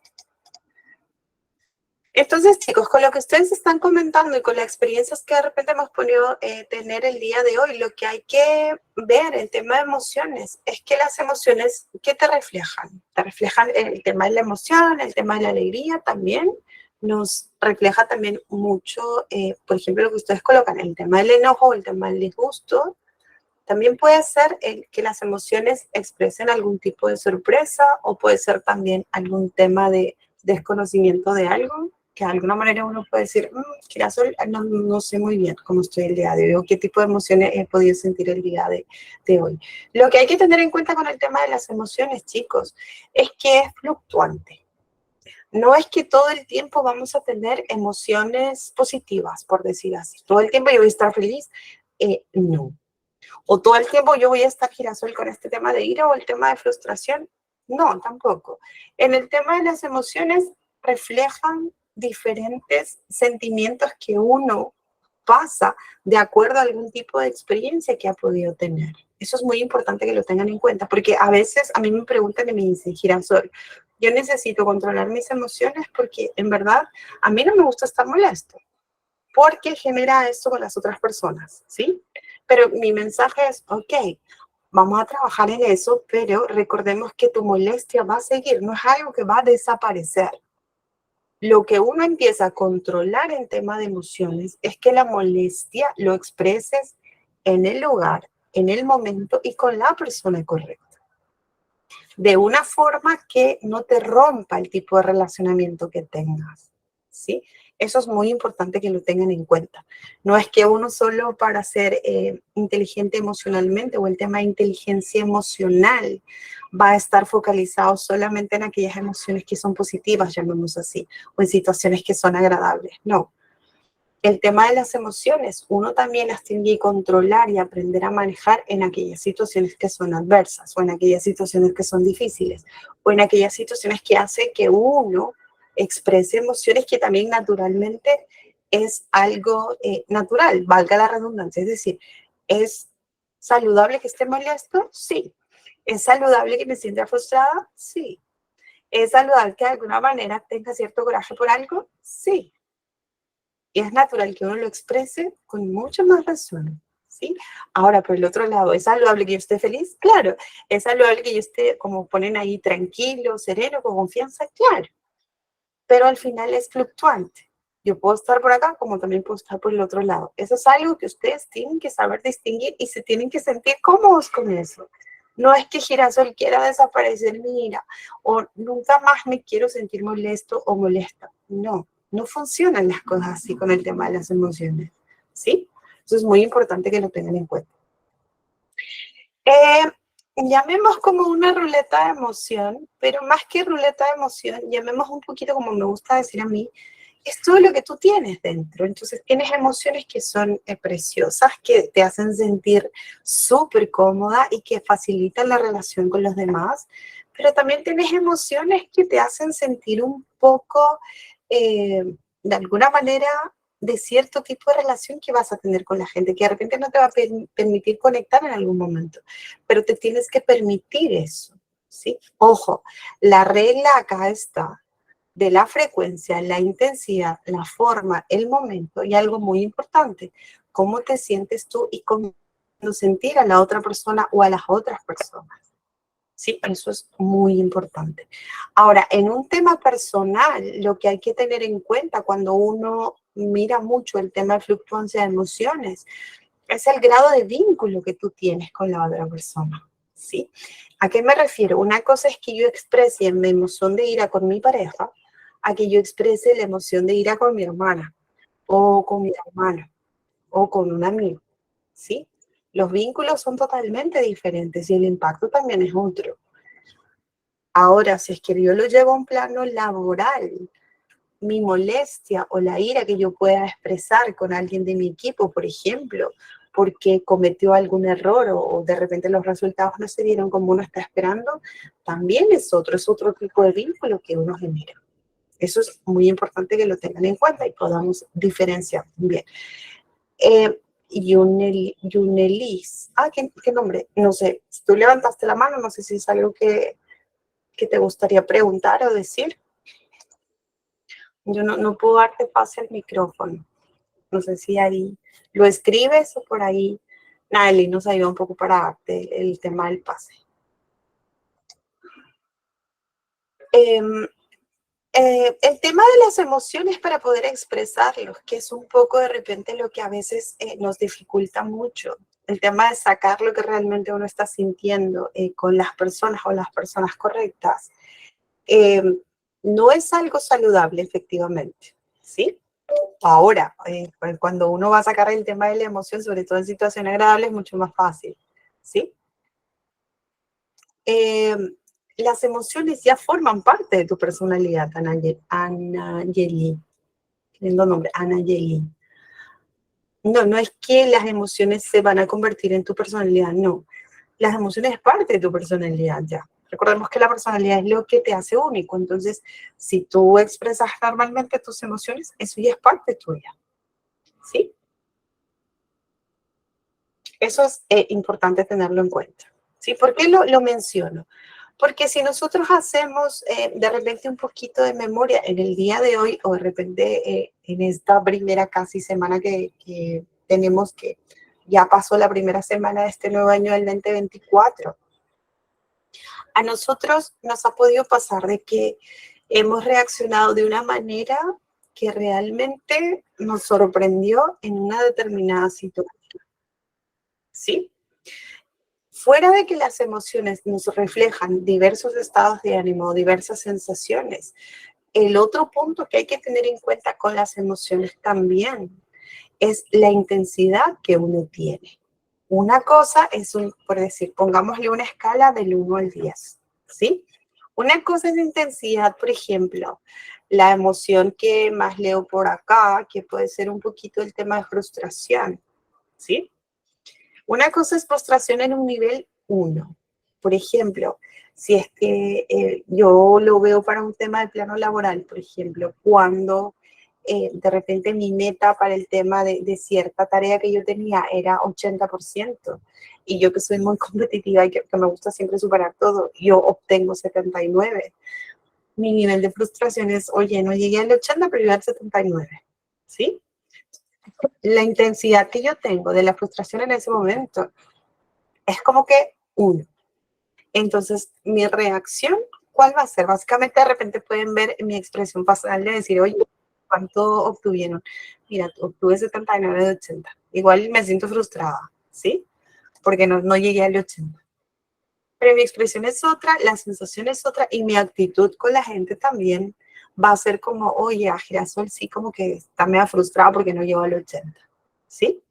Entonces, chicos, con lo que ustedes están comentando y con las experiencias que de repente hemos podido tener el día de hoy, lo que hay que ver en tema de emociones es que las emociones, ¿qué te reflejan? Te reflejan el tema de la emoción, el tema de la alegría también. Nos refleja también mucho, por ejemplo, lo que ustedes colocan, el tema del enojo, el tema del disgusto. También puede ser que las emociones expresen algún tipo de sorpresa o puede ser también algún tema de desconocimiento de algo, que de alguna manera uno puede decir, girasol, no sé muy bien cómo estoy el día de hoy o qué tipo de emociones he podido sentir el día de hoy. Lo que hay que tener en cuenta con el tema de las emociones, chicos, es que es fluctuante. No es que todo el tiempo vamos a tener emociones positivas, por decir así. Todo el tiempo yo voy a estar feliz. No. O todo el tiempo yo voy a estar girasol con este tema de ira o el tema de frustración. No, tampoco. En el tema de las emociones reflejan diferentes sentimientos que uno pasa de acuerdo a algún tipo de experiencia que ha podido tener. Eso es muy importante que lo tengan en cuenta, porque a veces a mí me preguntan y me dicen, girasol, yo necesito controlar mis emociones porque en verdad a mí no me gusta estar molesto, porque genera esto con las otras personas, ¿sí? Pero mi mensaje es, ok, vamos a trabajar en eso, pero recordemos que tu molestia va a seguir, no es algo que va a desaparecer. Lo que uno empieza a controlar en tema de emociones es que la molestia lo expreses en el lugar, en el momento y con la persona correcta. De una forma que no te rompa el tipo de relacionamiento que tengas, ¿sí? Eso es muy importante que lo tengan en cuenta. No es que uno solo para ser inteligente emocionalmente o el tema de inteligencia emocional va a estar focalizado solamente en aquellas emociones que son positivas, llamemos así, o en situaciones que son agradables. No. El tema de las emociones, uno también las tiene que controlar y aprender a manejar en aquellas situaciones que son adversas o en aquellas situaciones que son difíciles o en aquellas situaciones que hacen que uno exprese emociones que también naturalmente es algo natural, valga la redundancia. Es decir, ¿es saludable que esté molesto? Sí. ¿Es saludable que me sienta frustrada? Sí. ¿Es saludable que de alguna manera tenga cierto coraje por algo? Sí. Y es natural que uno lo exprese con mucha más razón, ¿sí? Ahora, por el otro lado, ¿es saludable que yo esté feliz? Claro. ¿Es saludable que yo esté, como ponen ahí, tranquilo, sereno, con confianza? Claro. Pero al final es fluctuante. Yo puedo estar por acá como también puedo estar por el otro lado. Eso es algo que ustedes tienen que saber distinguir y se tienen que sentir cómodos con eso. No es que girasol quiera desaparecer mi ira o nunca más me quiero sentir molesto o molesta. No, no funcionan las cosas así con el tema de las emociones. ¿Sí? Eso es muy importante que lo tengan en cuenta. Llamemos como una ruleta de emoción, pero más que ruleta de emoción, llamemos un poquito como me gusta decir a mí, es todo lo que tú tienes dentro. Entonces tienes emociones que son preciosas, que te hacen sentir súper cómoda y que facilitan la relación con los demás, pero también tienes emociones que te hacen sentir un poco, de alguna manera, de cierto tipo de relación que vas a tener con la gente, que de repente no te va a permitir conectar en algún momento, pero te tienes que permitir eso, ¿sí? Ojo, la regla acá está de la frecuencia, la intensidad, la forma, el momento y algo muy importante, cómo te sientes tú y cómo sentir a la otra persona o a las otras personas. Sí, eso es muy importante. Ahora, en un tema personal, lo que hay que tener en cuenta cuando uno mira mucho el tema de fluctuancia de emociones es el grado de vínculo que tú tienes con la otra persona. ¿Sí? ¿A qué me refiero? Una cosa es que yo exprese mi emoción de ira con mi pareja, a que yo exprese la emoción de ira con mi hermana, o con mi hermano, o con un amigo. ¿Sí? Los vínculos son totalmente diferentes y el impacto también es otro. Ahora, si es que yo lo llevo a un plano laboral, mi molestia o la ira que yo pueda expresar con alguien de mi equipo, por ejemplo, porque cometió algún error o de repente los resultados no se dieron como uno está esperando, también es otro tipo de vínculo que uno genera. Eso es muy importante que lo tengan en cuenta y podamos diferenciar bien. Yunelis. ¿Qué nombre? No sé. Si tú levantaste la mano, no sé si es algo que te gustaría preguntar o decir. Yo no puedo darte pase al micrófono. No sé si ahí lo escribes o por ahí Nayeli nos ayuda un poco para darte el tema del pase. El tema de las emociones para poder expresarlos, que es un poco de repente lo que a veces nos dificulta mucho. El tema de sacar lo que realmente uno está sintiendo con las personas o las personas correctas, no es algo saludable efectivamente, ¿sí? Ahora, cuando uno va a sacar el tema de la emoción, sobre todo en situaciones agradables, es mucho más fácil, ¿sí? Las emociones ya forman parte de tu personalidad, Anayeli. Lindo nombre, Anayeli. No es que las emociones se van a convertir en tu personalidad, no. Las emociones es parte de tu personalidad ya. Recordemos que la personalidad es lo que te hace único. Entonces, si tú expresas normalmente tus emociones, eso ya es parte tuya. ¿Sí? Eso es importante tenerlo en cuenta. ¿Sí? ¿Por qué lo menciono? Porque si nosotros hacemos de repente un poquito de memoria en el día de hoy o de repente en esta primera casi semana que tenemos que ya pasó la primera semana de este nuevo año del 2024, a nosotros nos ha podido pasar de que hemos reaccionado de una manera que realmente nos sorprendió en una determinada situación. ¿Sí? Fuera de que las emociones nos reflejan diversos estados de ánimo, diversas sensaciones, el otro punto que hay que tener en cuenta con las emociones también es la intensidad que uno tiene. Una cosa es, por decir, pongámosle una escala del 1 al 10, ¿sí? Una cosa es intensidad, por ejemplo, la emoción que más leo por acá, que puede ser un poquito el tema de frustración, ¿sí? Una cosa es frustración en un nivel 1. Por ejemplo, si es que yo lo veo para un tema de plano laboral, por ejemplo, cuando de repente mi meta para el tema de cierta tarea que yo tenía era 80%, y yo que soy muy competitiva y que me gusta siempre superar todo, yo obtengo 79. Mi nivel de frustración es, oye, no llegué al 80, pero llegué al 79, ¿sí? La intensidad que yo tengo de la frustración en ese momento es como que 1. Entonces, mi reacción, ¿cuál va a ser? Básicamente, de repente pueden ver mi expresión facial de decir, oye, ¿cuánto obtuvieron? Mira, obtuve 79 de 80. Igual me siento frustrada, ¿sí? Porque no llegué al 80. Pero mi expresión es otra, la sensación es otra y mi actitud con la gente también va a ser como, oye, a Girasol sí como que está medio frustrado porque no llegó al 80, ¿sí?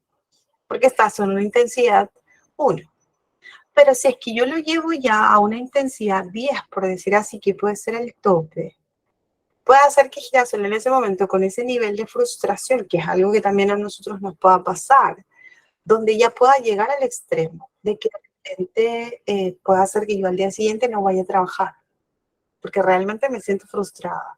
Porque estás en una intensidad 1. Pero si es que yo lo llevo ya a una intensidad 10, por decir así, que puede ser el tope, puede hacer que Girasol en ese momento, con ese nivel de frustración, que es algo que también a nosotros nos pueda pasar, donde ya pueda llegar al extremo de que de repente pueda hacer que yo al día siguiente no vaya a trabajar, porque realmente me siento frustrada.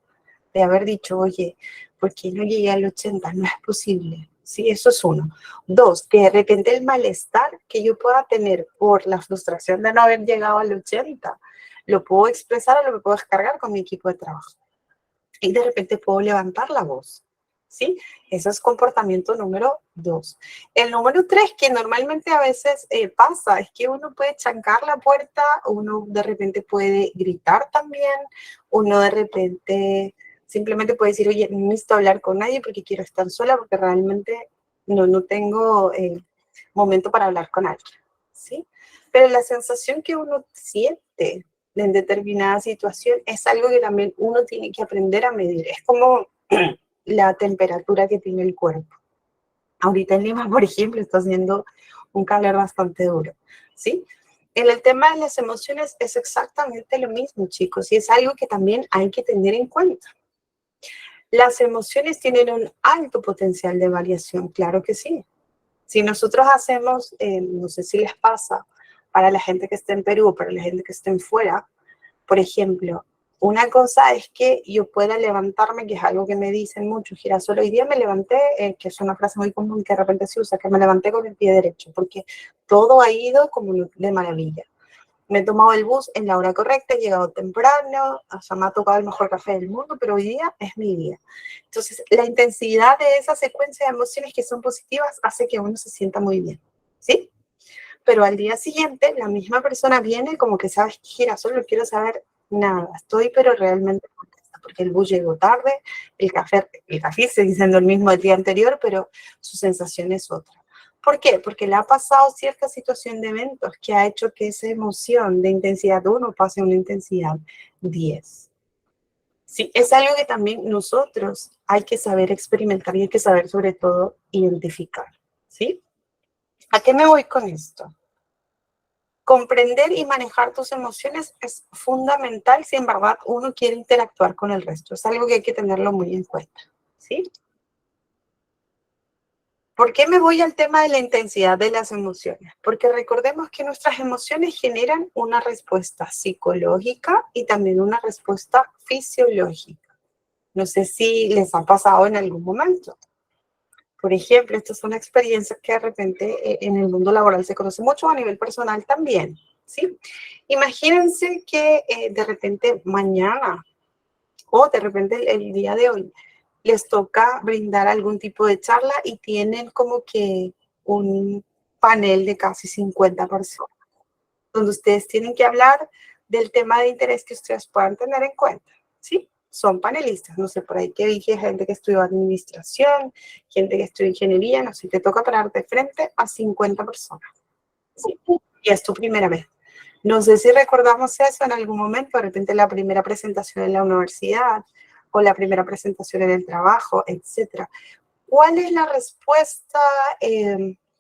de haber dicho, oye, ¿por qué no llegué al 80? No es posible. Sí, eso es uno. Dos, que de repente el malestar que yo pueda tener por la frustración de no haber llegado al 80, lo puedo expresar o lo puedo descargar con mi equipo de trabajo. Y de repente puedo levantar la voz. ¿Sí? Ese es comportamiento número 2. El número 3, que normalmente a veces pasa, es que uno puede chancar la puerta, uno de repente puede gritar también, uno de repente simplemente puede decir, oye, no necesito hablar con nadie porque quiero estar sola, porque realmente no tengo momento para hablar con alguien. ¿Sí? Pero la sensación que uno siente en determinada situación es algo que también uno tiene que aprender a medir. Es como la temperatura que tiene el cuerpo. Ahorita en Lima, por ejemplo, está haciendo un calor bastante duro, ¿sí? En el tema de las emociones es exactamente lo mismo, chicos, y es algo que también hay que tener en cuenta. Las emociones tienen un alto potencial de variación, claro que sí. Si nosotros hacemos, no sé si les pasa, para la gente que está en Perú, para la gente que está en fuera, por ejemplo, una cosa es que yo pueda levantarme, que es algo que me dicen mucho, Girasol, hoy día me levanté, que es una frase muy común que de repente se usa, que me levanté con el pie derecho, porque todo ha ido como de maravilla. Me he tomado el bus en la hora correcta, he llegado temprano, o sea, me ha tocado el mejor café del mundo, pero hoy día es mi día. Entonces, la intensidad de esa secuencia de emociones que son positivas hace que uno se sienta muy bien, ¿sí? Pero al día siguiente, la misma persona viene como que, ¿sabes qué, Girasol? No quiero saber nada, estoy pero realmente contenta, porque el bus llegó tarde, el café sigue siendo el mismo del día anterior, pero su sensación es otra. ¿Por qué? Porque le ha pasado cierta situación de eventos que ha hecho que esa emoción de intensidad 1 pase a una intensidad 10. Sí, es algo que también nosotros hay que saber experimentar y hay que saber sobre todo identificar, ¿sí? ¿A qué me voy con esto? Comprender y manejar tus emociones es fundamental si en verdad uno quiere interactuar con el resto. Es algo que hay que tenerlo muy en cuenta, ¿sí? ¿Por qué me voy al tema de la intensidad de las emociones? Porque recordemos que nuestras emociones generan una respuesta psicológica y también una respuesta fisiológica. No sé si les ha pasado en algún momento. Por ejemplo, esto es una experiencia que de repente en el mundo laboral se conoce mucho, a nivel personal también, ¿sí? Imagínense que de repente mañana o de repente el día de hoy les toca brindar algún tipo de charla y tienen como que un panel de casi 50 personas, donde ustedes tienen que hablar del tema de interés que ustedes puedan tener en cuenta, ¿sí? Son panelistas, no sé, por ahí que dije gente que estudió administración, gente que estudió ingeniería, no sé, te toca pararte frente a 50 personas, ¿sí? Y es tu primera vez. No sé si recordamos eso en algún momento, de repente la primera presentación en la universidad o la primera presentación en el trabajo, etc. ¿Cuál es la respuesta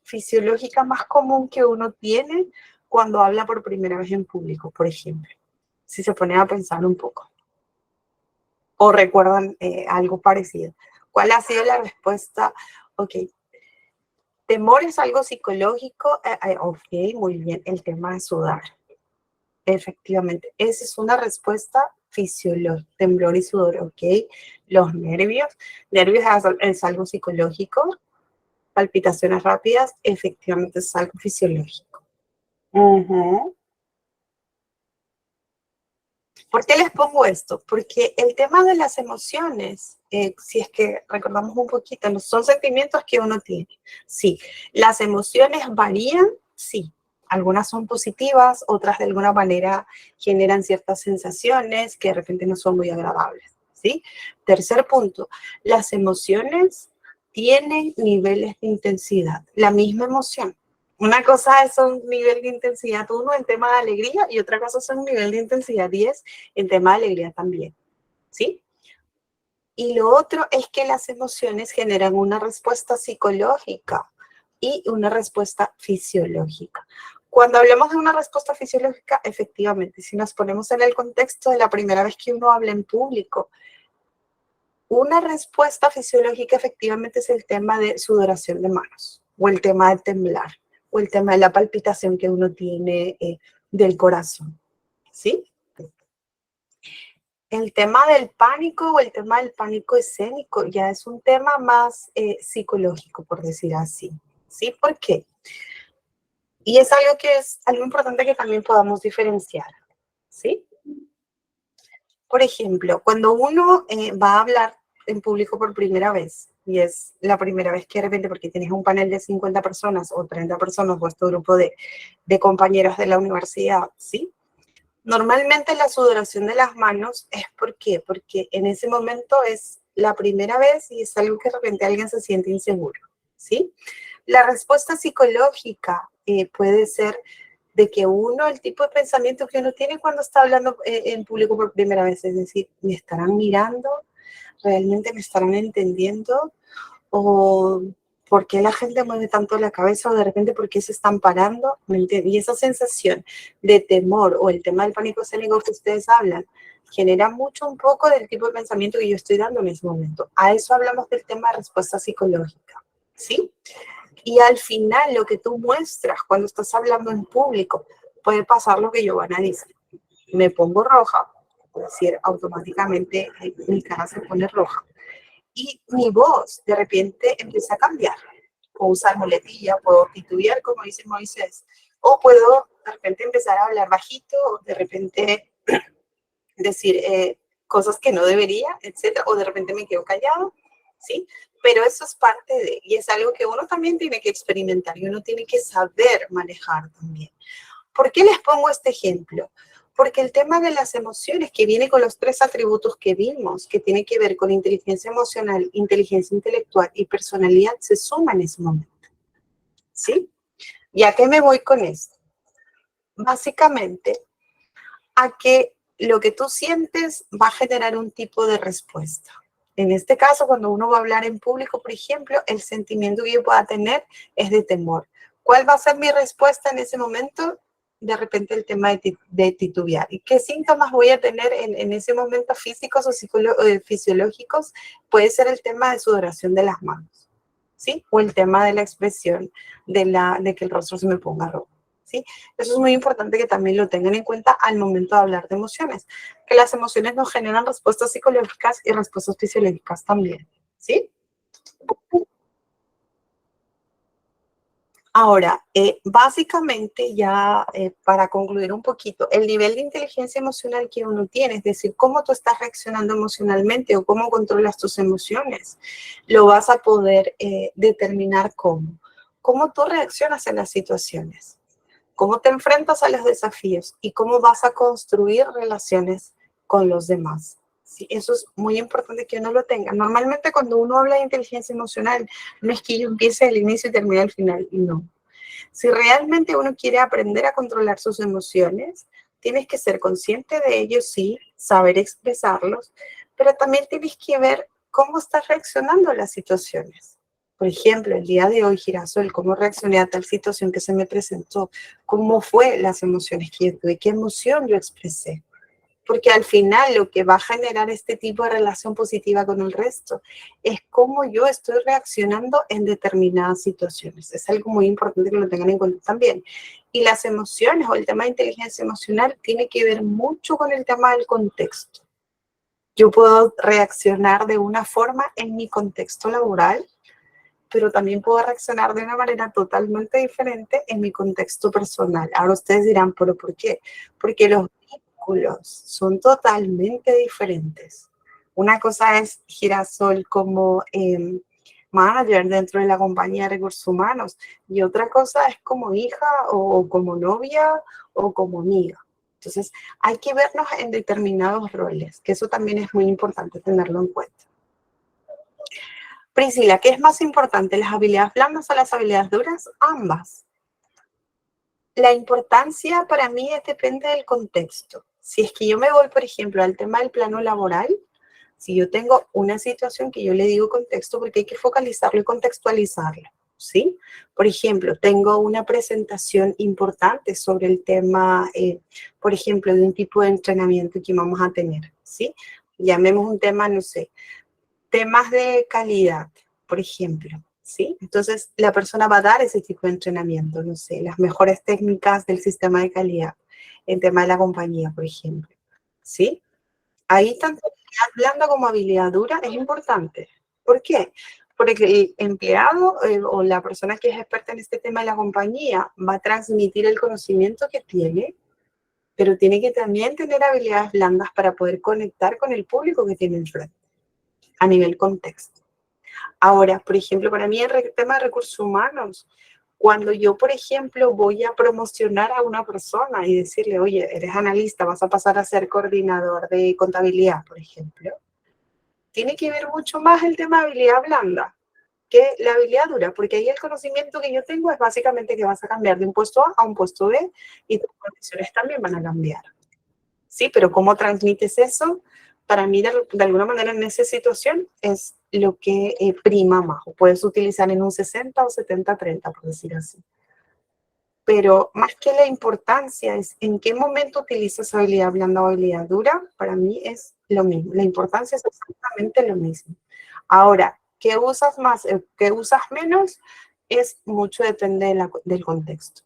fisiológica más común que uno tiene cuando habla por primera vez en público, por ejemplo? Si se ponen a pensar un poco. O recuerdan algo parecido. ¿Cuál ha sido la respuesta? Ok. Temor es algo psicológico. Ok, muy bien. El tema de sudar. Efectivamente. Esa es una respuesta fisiológica. Temblor y sudor, ok. Los nervios. Nervios es algo psicológico. Palpitaciones rápidas, efectivamente es algo fisiológico. ¿Por qué les pongo esto? Porque el tema de las emociones, si es que recordamos un poquito, no son sentimientos que uno tiene. Sí, las emociones varían, sí. Algunas son positivas, otras de alguna manera generan ciertas sensaciones que de repente no son muy agradables, ¿sí? Tercer punto, las emociones tienen niveles de intensidad. La misma emoción. Una cosa es un nivel de intensidad 1 en tema de alegría y otra cosa es un nivel de intensidad 10 en tema de alegría también, ¿sí? Y lo otro es que las emociones generan una respuesta psicológica y una respuesta fisiológica. Cuando hablamos de una respuesta fisiológica, efectivamente, si nos ponemos en el contexto de la primera vez que uno habla en público, una respuesta fisiológica efectivamente es el tema de sudoración de manos o el tema de temblar o el tema de la palpitación que uno tiene del corazón, ¿sí? el tema del pánico o el tema del pánico escénico ya es un tema más psicológico, por decir así. ¿Sí? ¿Por qué? Y es algo importante que también podamos diferenciar. ¿Sí? Por ejemplo, cuando uno va a hablar en público por primera vez, y es la primera vez que de repente, porque tienes un panel de 50 personas o 30 personas o este grupo de compañeros de la universidad, ¿sí? Normalmente la sudoración de las manos es ¿por qué? Porque en ese momento es la primera vez y es algo que de repente alguien se siente inseguro, ¿sí? La respuesta psicológica puede ser de que uno, el tipo de pensamiento que uno tiene cuando está hablando en público por primera vez, es decir, ¿me estarán mirando? ¿Realmente me estarán entendiendo? ¿O por qué la gente mueve tanto la cabeza? ¿O de repente por qué se están parando? Y esa sensación de temor o el tema del pánico escénico que ustedes hablan genera mucho un poco del tipo de pensamiento que yo estoy dando en ese momento. A eso hablamos del tema de respuesta psicológica, ¿sí? Y al final lo que tú muestras cuando estás hablando en público puede pasar lo que Giovanna dice. Me pongo roja, es decir, automáticamente mi cara se pone roja. Y mi voz de repente empieza a cambiar. Puedo usar muletilla, puedo titubear, como dice Moisés, o puedo de repente empezar a hablar bajito, o de repente decir cosas que no debería, etcétera, o de repente me quedo callado, ¿sí? Pero eso es parte de, y es algo que uno también tiene que experimentar y uno tiene que saber manejar también. ¿Por qué les pongo este ejemplo? Porque el tema de las emociones, que viene con los 3 atributos que vimos, que tiene que ver con inteligencia emocional, inteligencia intelectual y personalidad, se suma en ese momento, ¿sí? ¿Y a qué me voy con esto? Básicamente, a que lo que tú sientes va a generar un tipo de respuesta. En este caso, cuando uno va a hablar en público, por ejemplo, el sentimiento que yo pueda tener es de temor. ¿Cuál va a ser mi respuesta en ese momento? De repente el tema de titubear. ¿Y qué síntomas voy a tener en ese momento físicos o fisiológicos? Puede ser el tema de sudoración de las manos, ¿sí? O el tema de la expresión de que el rostro se me ponga rojo, ¿sí? Eso es muy importante que también lo tengan en cuenta al momento de hablar de emociones, que las emociones nos generan respuestas psicológicas y respuestas fisiológicas también, ¿sí? Ahora, básicamente ya para concluir un poquito, el nivel de inteligencia emocional que uno tiene, es decir, cómo tú estás reaccionando emocionalmente o cómo controlas tus emociones, lo vas a poder determinar cómo tú reaccionas en las situaciones, cómo te enfrentas a los desafíos y cómo vas a construir relaciones con los demás. Sí, eso es muy importante que uno lo tenga. Normalmente cuando uno habla de inteligencia emocional, no es que yo empiece al inicio y termine al final, no. Si realmente uno quiere aprender a controlar sus emociones, tienes que ser consciente de ellos, sí, saber expresarlos, pero también tienes que ver cómo estás reaccionando a las situaciones. Por ejemplo, el día de hoy, Girasol, cómo reaccioné a tal situación que se me presentó, cómo fue las emociones que yo tuve, qué emoción yo expresé. Porque al final lo que va a generar este tipo de relación positiva con el resto es cómo yo estoy reaccionando en determinadas situaciones. Es algo muy importante que lo tengan en cuenta también. Y las emociones o el tema de inteligencia emocional tiene que ver mucho con el tema del contexto. Yo puedo reaccionar de una forma en mi contexto laboral, pero también puedo reaccionar de una manera totalmente diferente en mi contexto personal. Ahora ustedes dirán, ¿pero por qué? Porque los vínculos son totalmente diferentes. Una cosa es Girasol como manager dentro de la compañía de recursos humanos y otra cosa es como hija o como novia o como amiga. Entonces, hay que vernos en determinados roles, que eso también es muy importante tenerlo en cuenta. Priscila, ¿qué es más importante, las habilidades blandas o las habilidades duras? Ambas. La importancia para mí depende del contexto. Si es que yo me voy, por ejemplo, al tema del plano laboral, si yo tengo una situación que yo le digo contexto porque hay que focalizarlo y contextualizarlo, ¿sí? Por ejemplo, tengo una presentación importante sobre el tema, por ejemplo, de un tipo de entrenamiento que vamos a tener, ¿sí? Llamemos un tema, no sé, temas de calidad, por ejemplo, ¿sí? Entonces, la persona va a dar ese tipo de entrenamiento, no sé, las mejores técnicas del sistema de calidad, en tema de la compañía, por ejemplo, ¿sí? Ahí tanto habilidad blanda como habilidad dura es importante. ¿Por qué? Porque el empleado o la persona que es experta en este tema de la compañía va a transmitir el conocimiento que tiene, pero tiene que también tener habilidades blandas para poder conectar con el público que tiene enfrente, a nivel contexto. Ahora, por ejemplo, para mí el tema de recursos humanos, cuando yo, por ejemplo, voy a promocionar a una persona y decirle, oye, eres analista, vas a pasar a ser coordinador de contabilidad, por ejemplo, tiene que ver mucho más el tema de habilidad blanda que la habilidad dura, porque ahí el conocimiento que yo tengo es básicamente que vas a cambiar de un puesto A un puesto B y tus condiciones también van a cambiar. Sí, pero ¿cómo transmites eso? Para mí, de alguna manera, en esa situación es lo que prima más. O puedes utilizar en un 60 o 70-30, por decir así. Pero más que la importancia es en qué momento utilizas habilidad blanda o habilidad dura, para mí es lo mismo. La importancia es exactamente lo mismo. Ahora, ¿qué usas más, qué usas menos? Es mucho depende del contexto.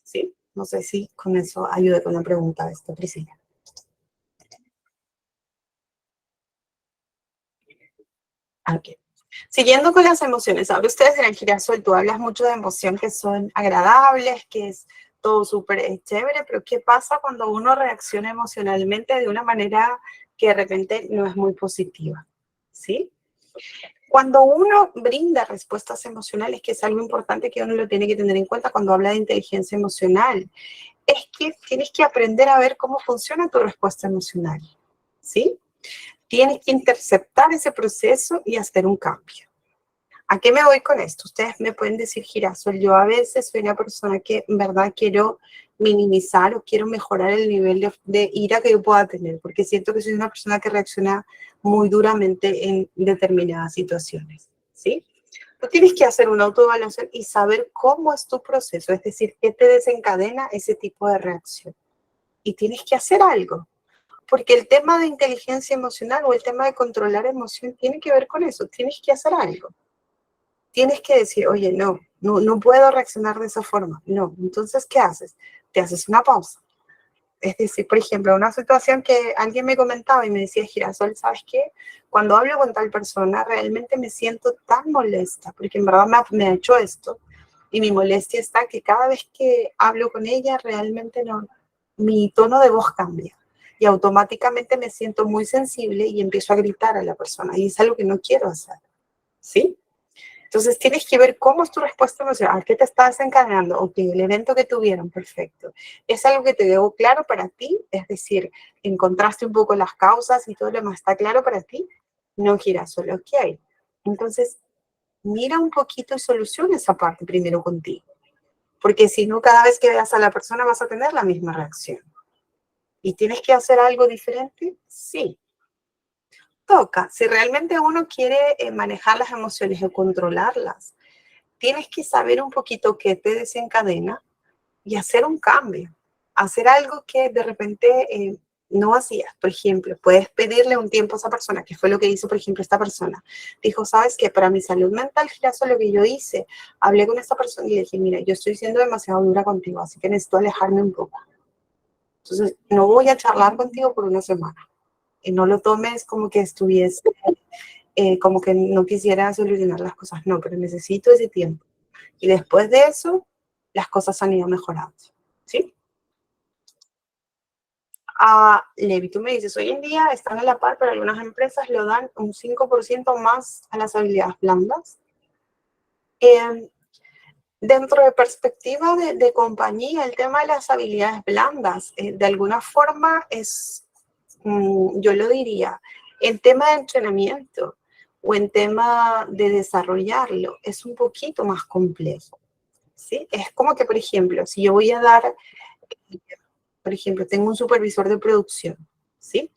¿Sí? No sé si con eso ayude con la pregunta de esta, Priscila. Ok. Siguiendo con las emociones, ahora ustedes en el girasol, tú hablas mucho de emociones que son agradables, que es todo súper chévere, pero ¿qué pasa cuando uno reacciona emocionalmente de una manera que de repente no es muy positiva? ¿Sí? Cuando uno brinda respuestas emocionales, que es algo importante que uno lo tiene que tener en cuenta cuando habla de inteligencia emocional, es que tienes que aprender a ver cómo funciona tu respuesta emocional, ¿sí? Tienes que interceptar ese proceso y hacer un cambio. ¿A qué me voy con esto? Ustedes me pueden decir, Girasol, yo a veces soy una persona que en verdad quiero minimizar o quiero mejorar el nivel de ira que yo pueda tener, porque siento que soy una persona que reacciona muy duramente en determinadas situaciones, ¿sí? Tú tienes que hacer una autoevaluación y saber cómo es tu proceso, es decir, qué te desencadena ese tipo de reacción. Y tienes que hacer algo. Porque el tema de inteligencia emocional o el tema de controlar emoción tiene que ver con eso. Tienes que hacer algo. Tienes que decir, oye, no puedo reaccionar de esa forma. No. Entonces, ¿qué haces? Te haces una pausa. Es decir, por ejemplo, una situación que alguien me comentaba y me decía, Girasol, ¿sabes qué? Cuando hablo con tal persona, realmente me siento tan molesta, porque en verdad me ha hecho esto. Y mi molestia está que cada vez que hablo con ella, realmente mi tono de voz cambia. Y automáticamente me siento muy sensible y empiezo a gritar a la persona. Y es algo que no quiero hacer. ¿Sí? Entonces tienes que ver cómo es tu respuesta emocional, qué te está desencadenando, ok, el evento que tuvieron, perfecto. ¿Es algo que te dejó claro para ti? Es decir, encontraste un poco las causas y todo lo demás está claro para ti. No, Girasol, ok. Entonces, mira un poquito y soluciona esa parte primero contigo. Porque si no, cada vez que veas a la persona vas a tener la misma reacción. ¿Y tienes que hacer algo diferente? Sí. Toca. Si realmente uno quiere manejar las emociones o controlarlas, tienes que saber un poquito qué te desencadena y hacer un cambio. Hacer algo que de repente no hacías. Por ejemplo, puedes pedirle un tiempo a esa persona, que fue lo que hizo, por ejemplo, esta persona. Dijo, ¿sabes qué? Para mi salud mental, Girasol, lo que yo hice, hablé con esta persona y le dije, mira, yo estoy siendo demasiado dura contigo, así que necesito alejarme un poco. Entonces, no voy a charlar contigo por una semana. Y no lo tomes como que estuviese, como que no quisiera solucionar las cosas. No, pero necesito ese tiempo. Y después de eso, las cosas han ido mejorando. ¿Sí? Levi, tú me dices, hoy en día están a la par, pero algunas empresas lo dan un 5% más a las habilidades blandas. Dentro de perspectiva de compañía, el tema de las habilidades blandas, de alguna forma es, yo lo diría, en tema de entrenamiento o en tema de desarrollarlo, es un poquito más complejo. ¿Sí? Es como que, por ejemplo, si yo voy a dar, por ejemplo, tengo un supervisor de producción, ¿sí?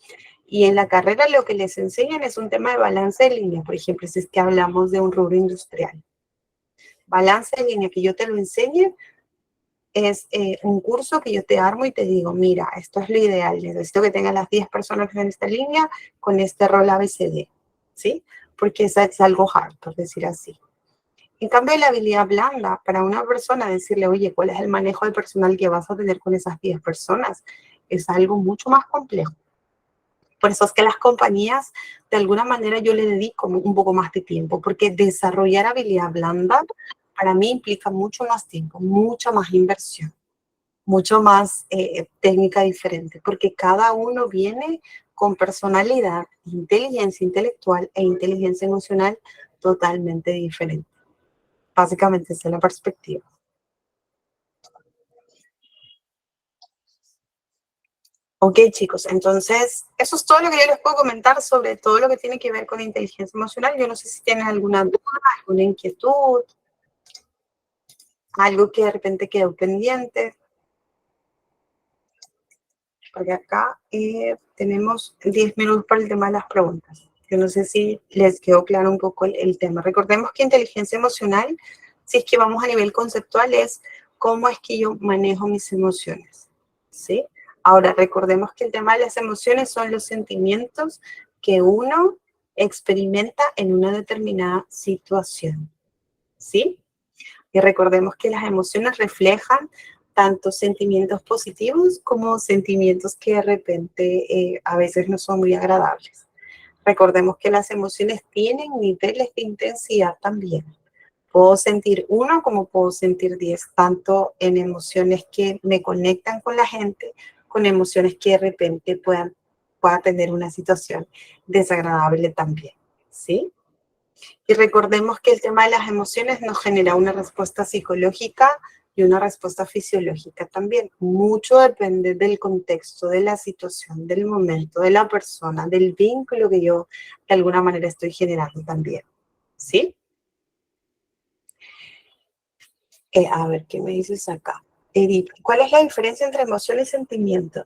Y en la carrera lo que les enseñan es un tema de balance de línea, por ejemplo, si es que hablamos de un rubro industrial. Balance de línea que yo te lo enseñe es un curso que yo te armo y te digo, mira, esto es lo ideal, necesito que tengan las 10 personas en esta línea con este rol ABCD, ¿sí? Porque es algo hard, por decir así. En cambio, la habilidad blanda, para una persona decirle, oye, ¿cuál es el manejo de personal que vas a tener con esas 10 personas? Es algo mucho más complejo. Por eso es que las compañías, de alguna manera, yo le dedico un poco más de tiempo, porque desarrollar habilidad blanda para mí implica mucho más tiempo, mucha más inversión, mucho más técnica diferente, porque cada uno viene con personalidad, inteligencia intelectual e inteligencia emocional totalmente diferente. Básicamente esa es la perspectiva. Ok, chicos, entonces eso es todo lo que yo les puedo comentar sobre todo lo que tiene que ver con inteligencia emocional. Yo no sé si tienen alguna duda, alguna inquietud, algo que de repente quedó pendiente. Porque acá tenemos 10 minutos para el tema de las preguntas. Yo no sé si les quedó claro un poco el tema. Recordemos que inteligencia emocional, si es que vamos a nivel conceptual, es cómo es que yo manejo mis emociones, ¿sí? Ahora, recordemos que el tema de las emociones son los sentimientos que uno experimenta en una determinada situación, ¿sí? Y recordemos que las emociones reflejan tanto sentimientos positivos como sentimientos que de repente a veces no son muy agradables. Recordemos que las emociones tienen niveles de intensidad también. Puedo sentir 1 como puedo sentir 10, tanto en emociones que me conectan con la gente, con emociones que de repente pueda tener una situación desagradable también, ¿sí? Y recordemos que el tema de las emociones nos genera una respuesta psicológica y una respuesta fisiológica también. Mucho depende del contexto, de la situación, del momento, de la persona, del vínculo que yo de alguna manera estoy generando también. ¿Sí? A ver, ¿qué me dices acá? Edith, ¿cuál es la diferencia entre emoción y sentimiento?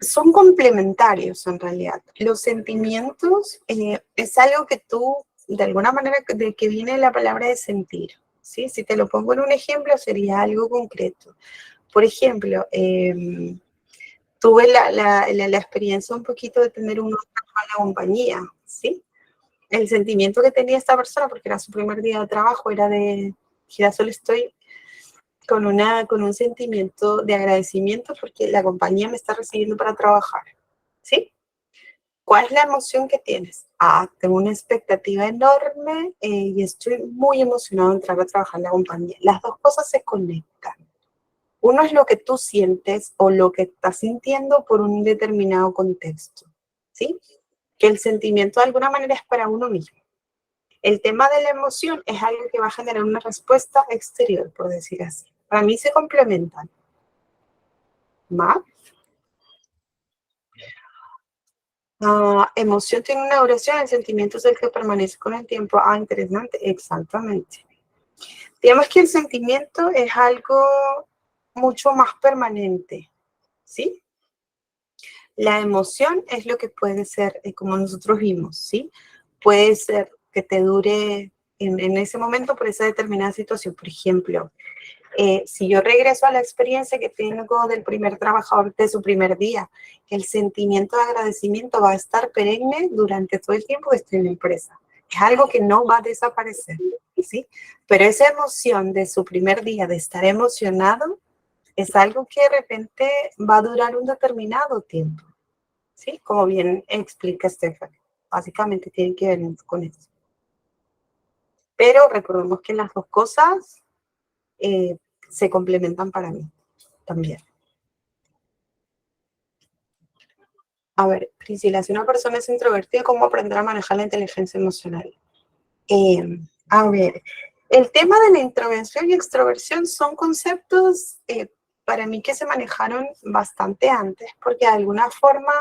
Son complementarios en realidad. Los sentimientos es algo que tú, de alguna manera, de que viene la palabra de sentir, ¿sí? Si te lo pongo en un ejemplo, sería algo concreto. Por ejemplo, tuve la experiencia un poquito de tener una mala compañía, ¿sí? El sentimiento que tenía esta persona, porque era su primer día de trabajo, era de, ya solo estoy con un sentimiento de agradecimiento porque la compañía me está recibiendo para trabajar, ¿sí? ¿Cuál es la emoción que tienes? Tengo una expectativa enorme y estoy muy emocionado de entrar a trabajar en la compañía. Las dos cosas se conectan. Uno es lo que tú sientes o lo que estás sintiendo por un determinado contexto, ¿sí? Que el sentimiento de alguna manera es para uno mismo. El tema de la emoción es algo que va a generar una respuesta exterior, por decir así. Para mí se complementan. ¿Más? Emoción tiene una duración, el sentimiento es el que permanece con el tiempo. Interesante, exactamente. Digamos que el sentimiento es algo mucho más permanente, ¿sí? La emoción es lo que puede ser, como nosotros vimos, ¿sí? Puede ser que te dure en ese momento por esa determinada situación. Por ejemplo, si yo regreso a la experiencia que tengo del primer trabajador de su primer día, el sentimiento de agradecimiento va a estar perenne durante todo el tiempo que estoy en la empresa. Es algo que no va a desaparecer, ¿sí? Pero esa emoción de su primer día, de estar emocionado, es algo que de repente va a durar un determinado tiempo, ¿sí? Como bien explica Stephanie. Básicamente tiene que ver con eso. Pero recordemos que las dos cosas se complementan para mí también. A ver, Priscila, si una persona es introvertida, ¿cómo aprender a manejar la inteligencia emocional? A ver, el tema de la introversión y extroversión son conceptos para mí que se manejaron bastante antes, porque de alguna forma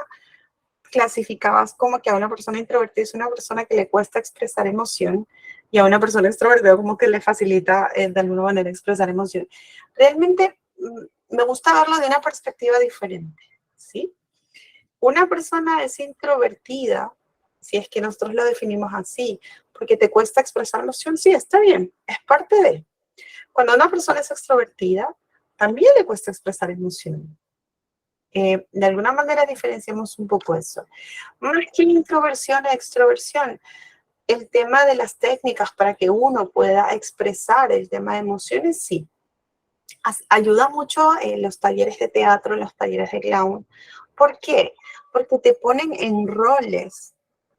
clasificabas como que a una persona introvertida es una persona que le cuesta expresar emoción y a una persona extrovertida como que le facilita de alguna manera expresar emoción. Realmente me gusta verlo de una perspectiva diferente, ¿sí? Una persona es introvertida, si es que nosotros lo definimos así, porque te cuesta expresar emoción, sí, está bien, es parte de. Cuando una persona es extrovertida, también le cuesta expresar emoción. De alguna manera diferenciamos un poco eso. Más que introversión e extroversión, el tema de las técnicas para que uno pueda expresar el tema de emociones, sí. Ayuda mucho en los talleres de teatro, en los talleres de clown, ¿Por qué? Porque te ponen en roles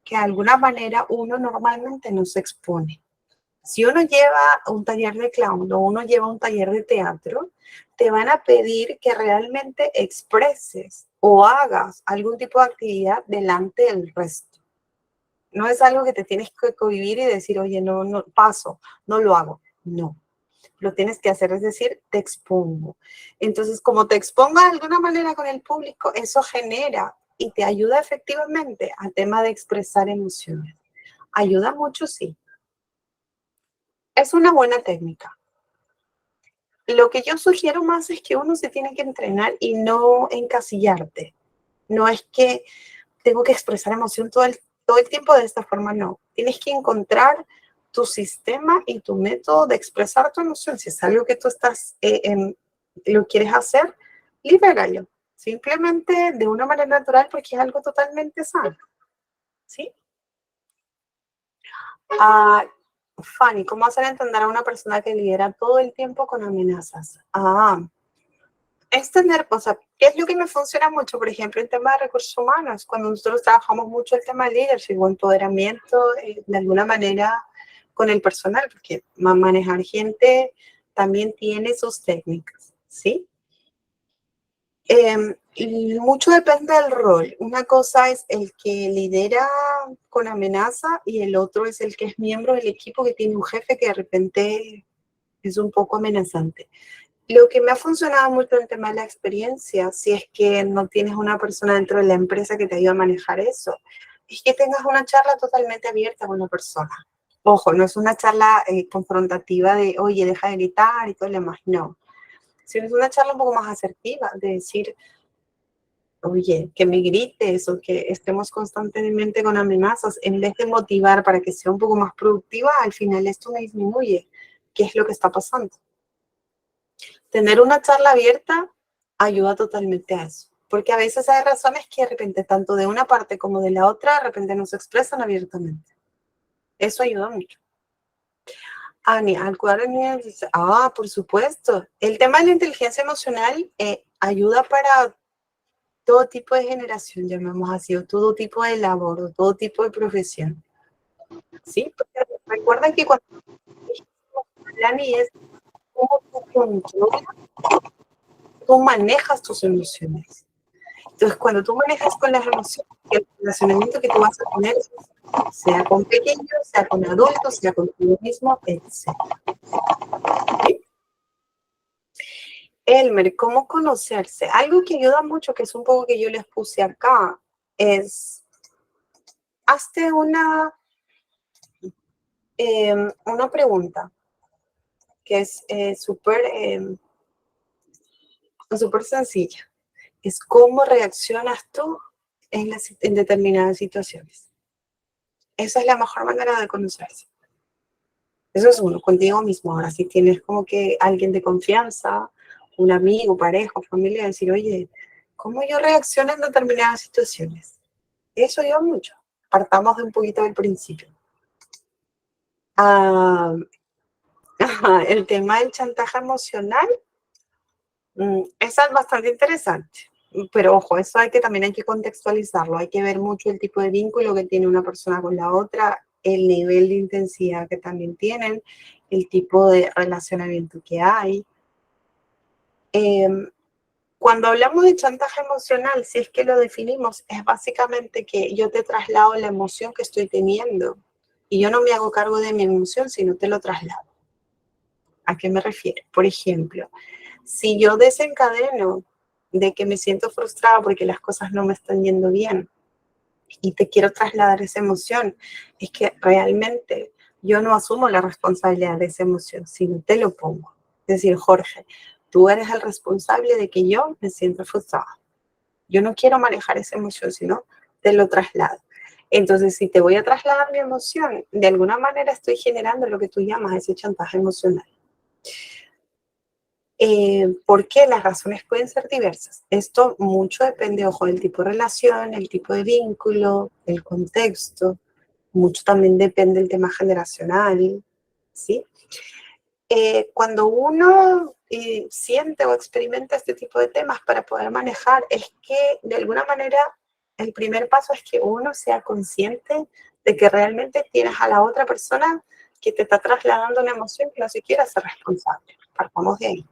que de alguna manera uno normalmente no se expone. Si uno lleva un taller de clown o uno lleva un taller de teatro, te van a pedir que realmente expreses o hagas algún tipo de actividad delante del resto. No es algo que te tienes que cohibir y decir, oye, no, no, paso, no lo hago. No, lo tienes que hacer, es decir, te expongo. Entonces, como te expongo de alguna manera con el público, eso genera y te ayuda efectivamente al tema de expresar emociones. Ayuda mucho, sí. Es una buena técnica. Lo que yo sugiero más es que uno se tiene que entrenar y no encasillarte. No es que tengo que expresar emoción todo el tiempo de esta forma, no. Tienes que encontrar tu sistema y tu método de expresar tu emoción. Si es algo que tú lo quieres hacer, libéralo. Simplemente de una manera natural porque es algo totalmente sano. ¿Sí? Fanny, ¿cómo hacer entender a una persona que lidera todo el tiempo con amenazas? Es tener, o sea, ¿qué es lo que me funciona mucho? Por ejemplo, en tema de recursos humanos, cuando nosotros trabajamos mucho el tema de leadership o empoderamiento, de alguna manera con el personal, porque manejar gente también tiene sus técnicas, ¿sí? Y mucho depende del rol. Una cosa es el que lidera con amenaza y el otro es el que es miembro del equipo que tiene un jefe que de repente es un poco amenazante. Lo que me ha funcionado mucho en el tema de la experiencia, si es que no tienes una persona dentro de la empresa que te ayude a manejar eso, es que tengas una charla totalmente abierta con una persona. Ojo, no es una charla confrontativa de, oye, deja de gritar y todo lo demás, no. Sino es una charla un poco más asertiva, de decir, oye, que me grites o que estemos constantemente con amenazas, en vez de motivar para que sea un poco más productiva, al final esto me disminuye. ¿Qué es lo que está pasando? Tener una charla abierta ayuda totalmente a eso, porque a veces hay razones que de repente, tanto de una parte como de la otra, de repente no se expresan abiertamente. Eso ayuda mucho. Ani, al cuadro de niños, por supuesto. El tema de la inteligencia emocional ayuda para todo tipo de generación, llamamos así, o todo tipo de labor, o todo tipo de profesión. ¿Sí? Porque recuerda que cuando la niñez, cómo tú controlas, tú manejas tus emociones. Entonces, cuando tú manejas con las emociones, el relacionamiento que tú vas a tener, sea con pequeños, sea con adultos, sea contigo mismo, etc. ¿Sí? Elmer, ¿cómo conocerse? Algo que ayuda mucho, que es un poco que yo les puse acá, es hazte una pregunta que es súper sencilla. Es cómo reaccionas tú en determinadas situaciones. Esa es la mejor manera de conocerse. Eso es uno, contigo mismo. Ahora, si tienes como que alguien de confianza, un amigo, pareja, familia, decir, oye, ¿cómo yo reacciono en determinadas situaciones? Eso ayuda mucho. Partamos de un poquito del principio. El tema del chantaje emocional, esa es bastante interesante. Pero ojo, eso también hay que contextualizarlo. Hay que ver mucho el tipo de vínculo que tiene una persona con la otra, el nivel de intensidad que también tienen, el tipo de relacionamiento que hay. Cuando hablamos de chantaje emocional, si es que lo definimos, es básicamente que yo te traslado la emoción que estoy teniendo y yo no me hago cargo de mi emoción, sino te lo traslado. ¿A qué me refiero? Por ejemplo, si yo desencadeno de que me siento frustrada porque las cosas no me están yendo bien y te quiero trasladar esa emoción, es que realmente yo no asumo la responsabilidad de esa emoción, sino te lo pongo. Es decir, Jorge, tú eres el responsable de que yo me sienta frustrada. Yo no quiero manejar esa emoción, sino te lo traslado. Entonces, si te voy a trasladar mi emoción, de alguna manera estoy generando lo que tú llamas ese chantaje emocional. ¿Por qué? Las razones pueden ser diversas. Esto mucho depende, ojo, del tipo de relación, el tipo de vínculo, el contexto. Mucho también depende del tema generacional, ¿sí? Cuando uno y siente o experimenta este tipo de temas para poder manejar, es que de alguna manera el primer paso es que uno sea consciente de que realmente tienes a la otra persona que te está trasladando una emoción que no se quiere hacer responsable. Partamos de ahí.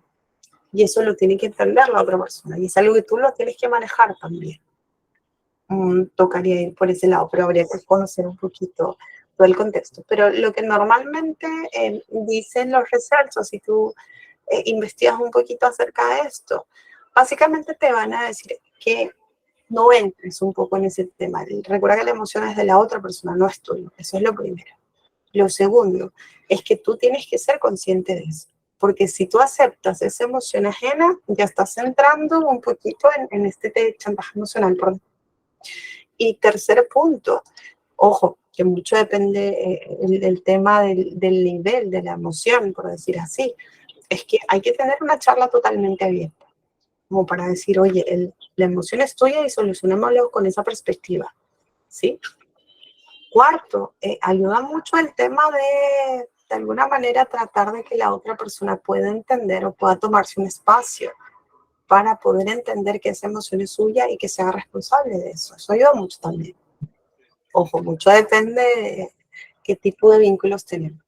Y eso lo tiene que entender la otra persona. Y es algo que tú lo tienes que manejar también. Tocaría ir por ese lado, pero habría que conocer un poquito todo el contexto. Pero lo que normalmente dicen los researchers, si tú investigas un poquito acerca de esto, básicamente te van a decir que no entres un poco en ese tema. Recuerda que la emoción es de la otra persona, no es tuyo. Eso es lo primero. Lo segundo es que tú tienes que ser consciente de eso. Porque si tú aceptas esa emoción ajena, ya estás entrando un poquito en este chantaje emocional. Y tercer punto, ojo, que mucho depende del tema del nivel de la emoción, por decir así, es que hay que tener una charla totalmente abierta, como para decir, oye, la emoción es tuya y solucionémoslo con esa perspectiva, ¿sí? Cuarto, ayuda mucho el tema de alguna manera, tratar de que la otra persona pueda entender o pueda tomarse un espacio para poder entender que esa emoción es suya y que sea responsable de eso. Eso ayuda mucho también. Ojo, mucho depende de qué tipo de vínculos tenemos.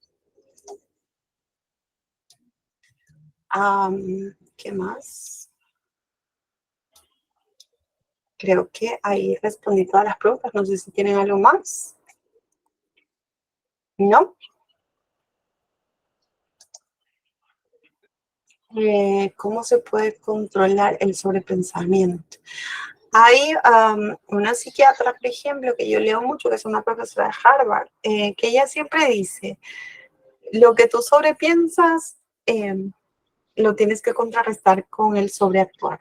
¿Qué más? Creo que ahí respondí todas las preguntas. No sé si tienen algo más. ¿No? ¿Cómo se puede controlar el sobrepensamiento? Hay una psiquiatra, por ejemplo, que yo leo mucho, que es una profesora de Harvard, que ella siempre dice, lo que tú sobrepiensas, lo tienes que contrarrestar con el sobreactuar.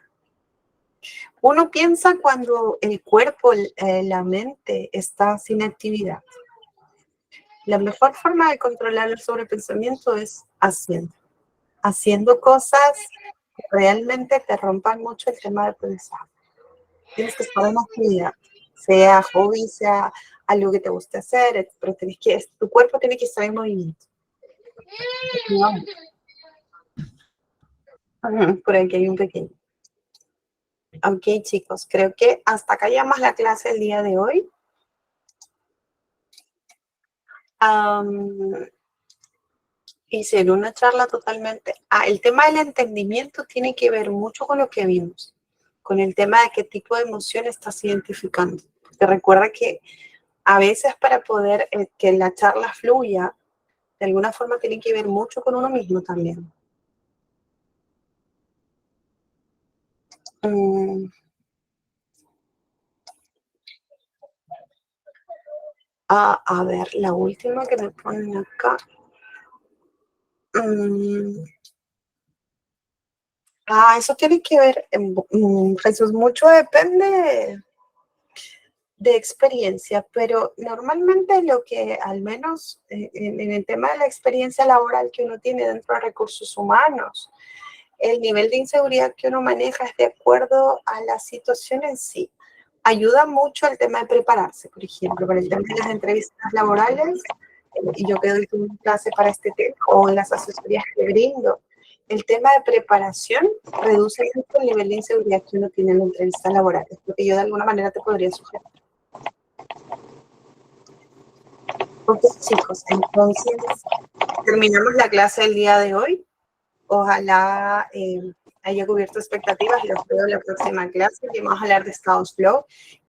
Uno piensa cuando el cuerpo, la mente está sin actividad. La mejor forma de controlar el sobrepensamiento es haciendo cosas que realmente te rompan mucho el tema de pensar. Tienes que estar en actividad, sea hobby, sea algo que te guste hacer, pero tu cuerpo tiene que estar en movimiento. Por aquí hay un pequeño. Ok, chicos, creo que hasta acá llegamos la clase el día de hoy. Hice una charla totalmente. El tema del entendimiento tiene que ver mucho con lo que vimos, con el tema de qué tipo de emoción estás identificando. Porque recuerda que a veces para poder que la charla fluya, de alguna forma tiene que ver mucho con uno mismo también. A ver, la última que me ponen acá. Eso tiene que ver, Jesús, mucho depende de experiencia, pero normalmente lo que, al menos en el tema de la experiencia laboral que uno tiene dentro de recursos humanos, el nivel de inseguridad que uno maneja es de acuerdo a la situación en sí. Ayuda mucho el tema de prepararse, por ejemplo, para el tema de las entrevistas laborales, y yo que doy una clase para este tema, o en las asesorías que brindo, el tema de preparación reduce mucho el nivel de inseguridad que uno tiene en la entrevista laboral, porque yo de alguna manera te podría sugerir. Ok, chicos, entonces terminamos la clase del día de hoy. Ojalá haya cubierto expectativas y los veo en la próxima clase, que vamos a hablar de Status Flow.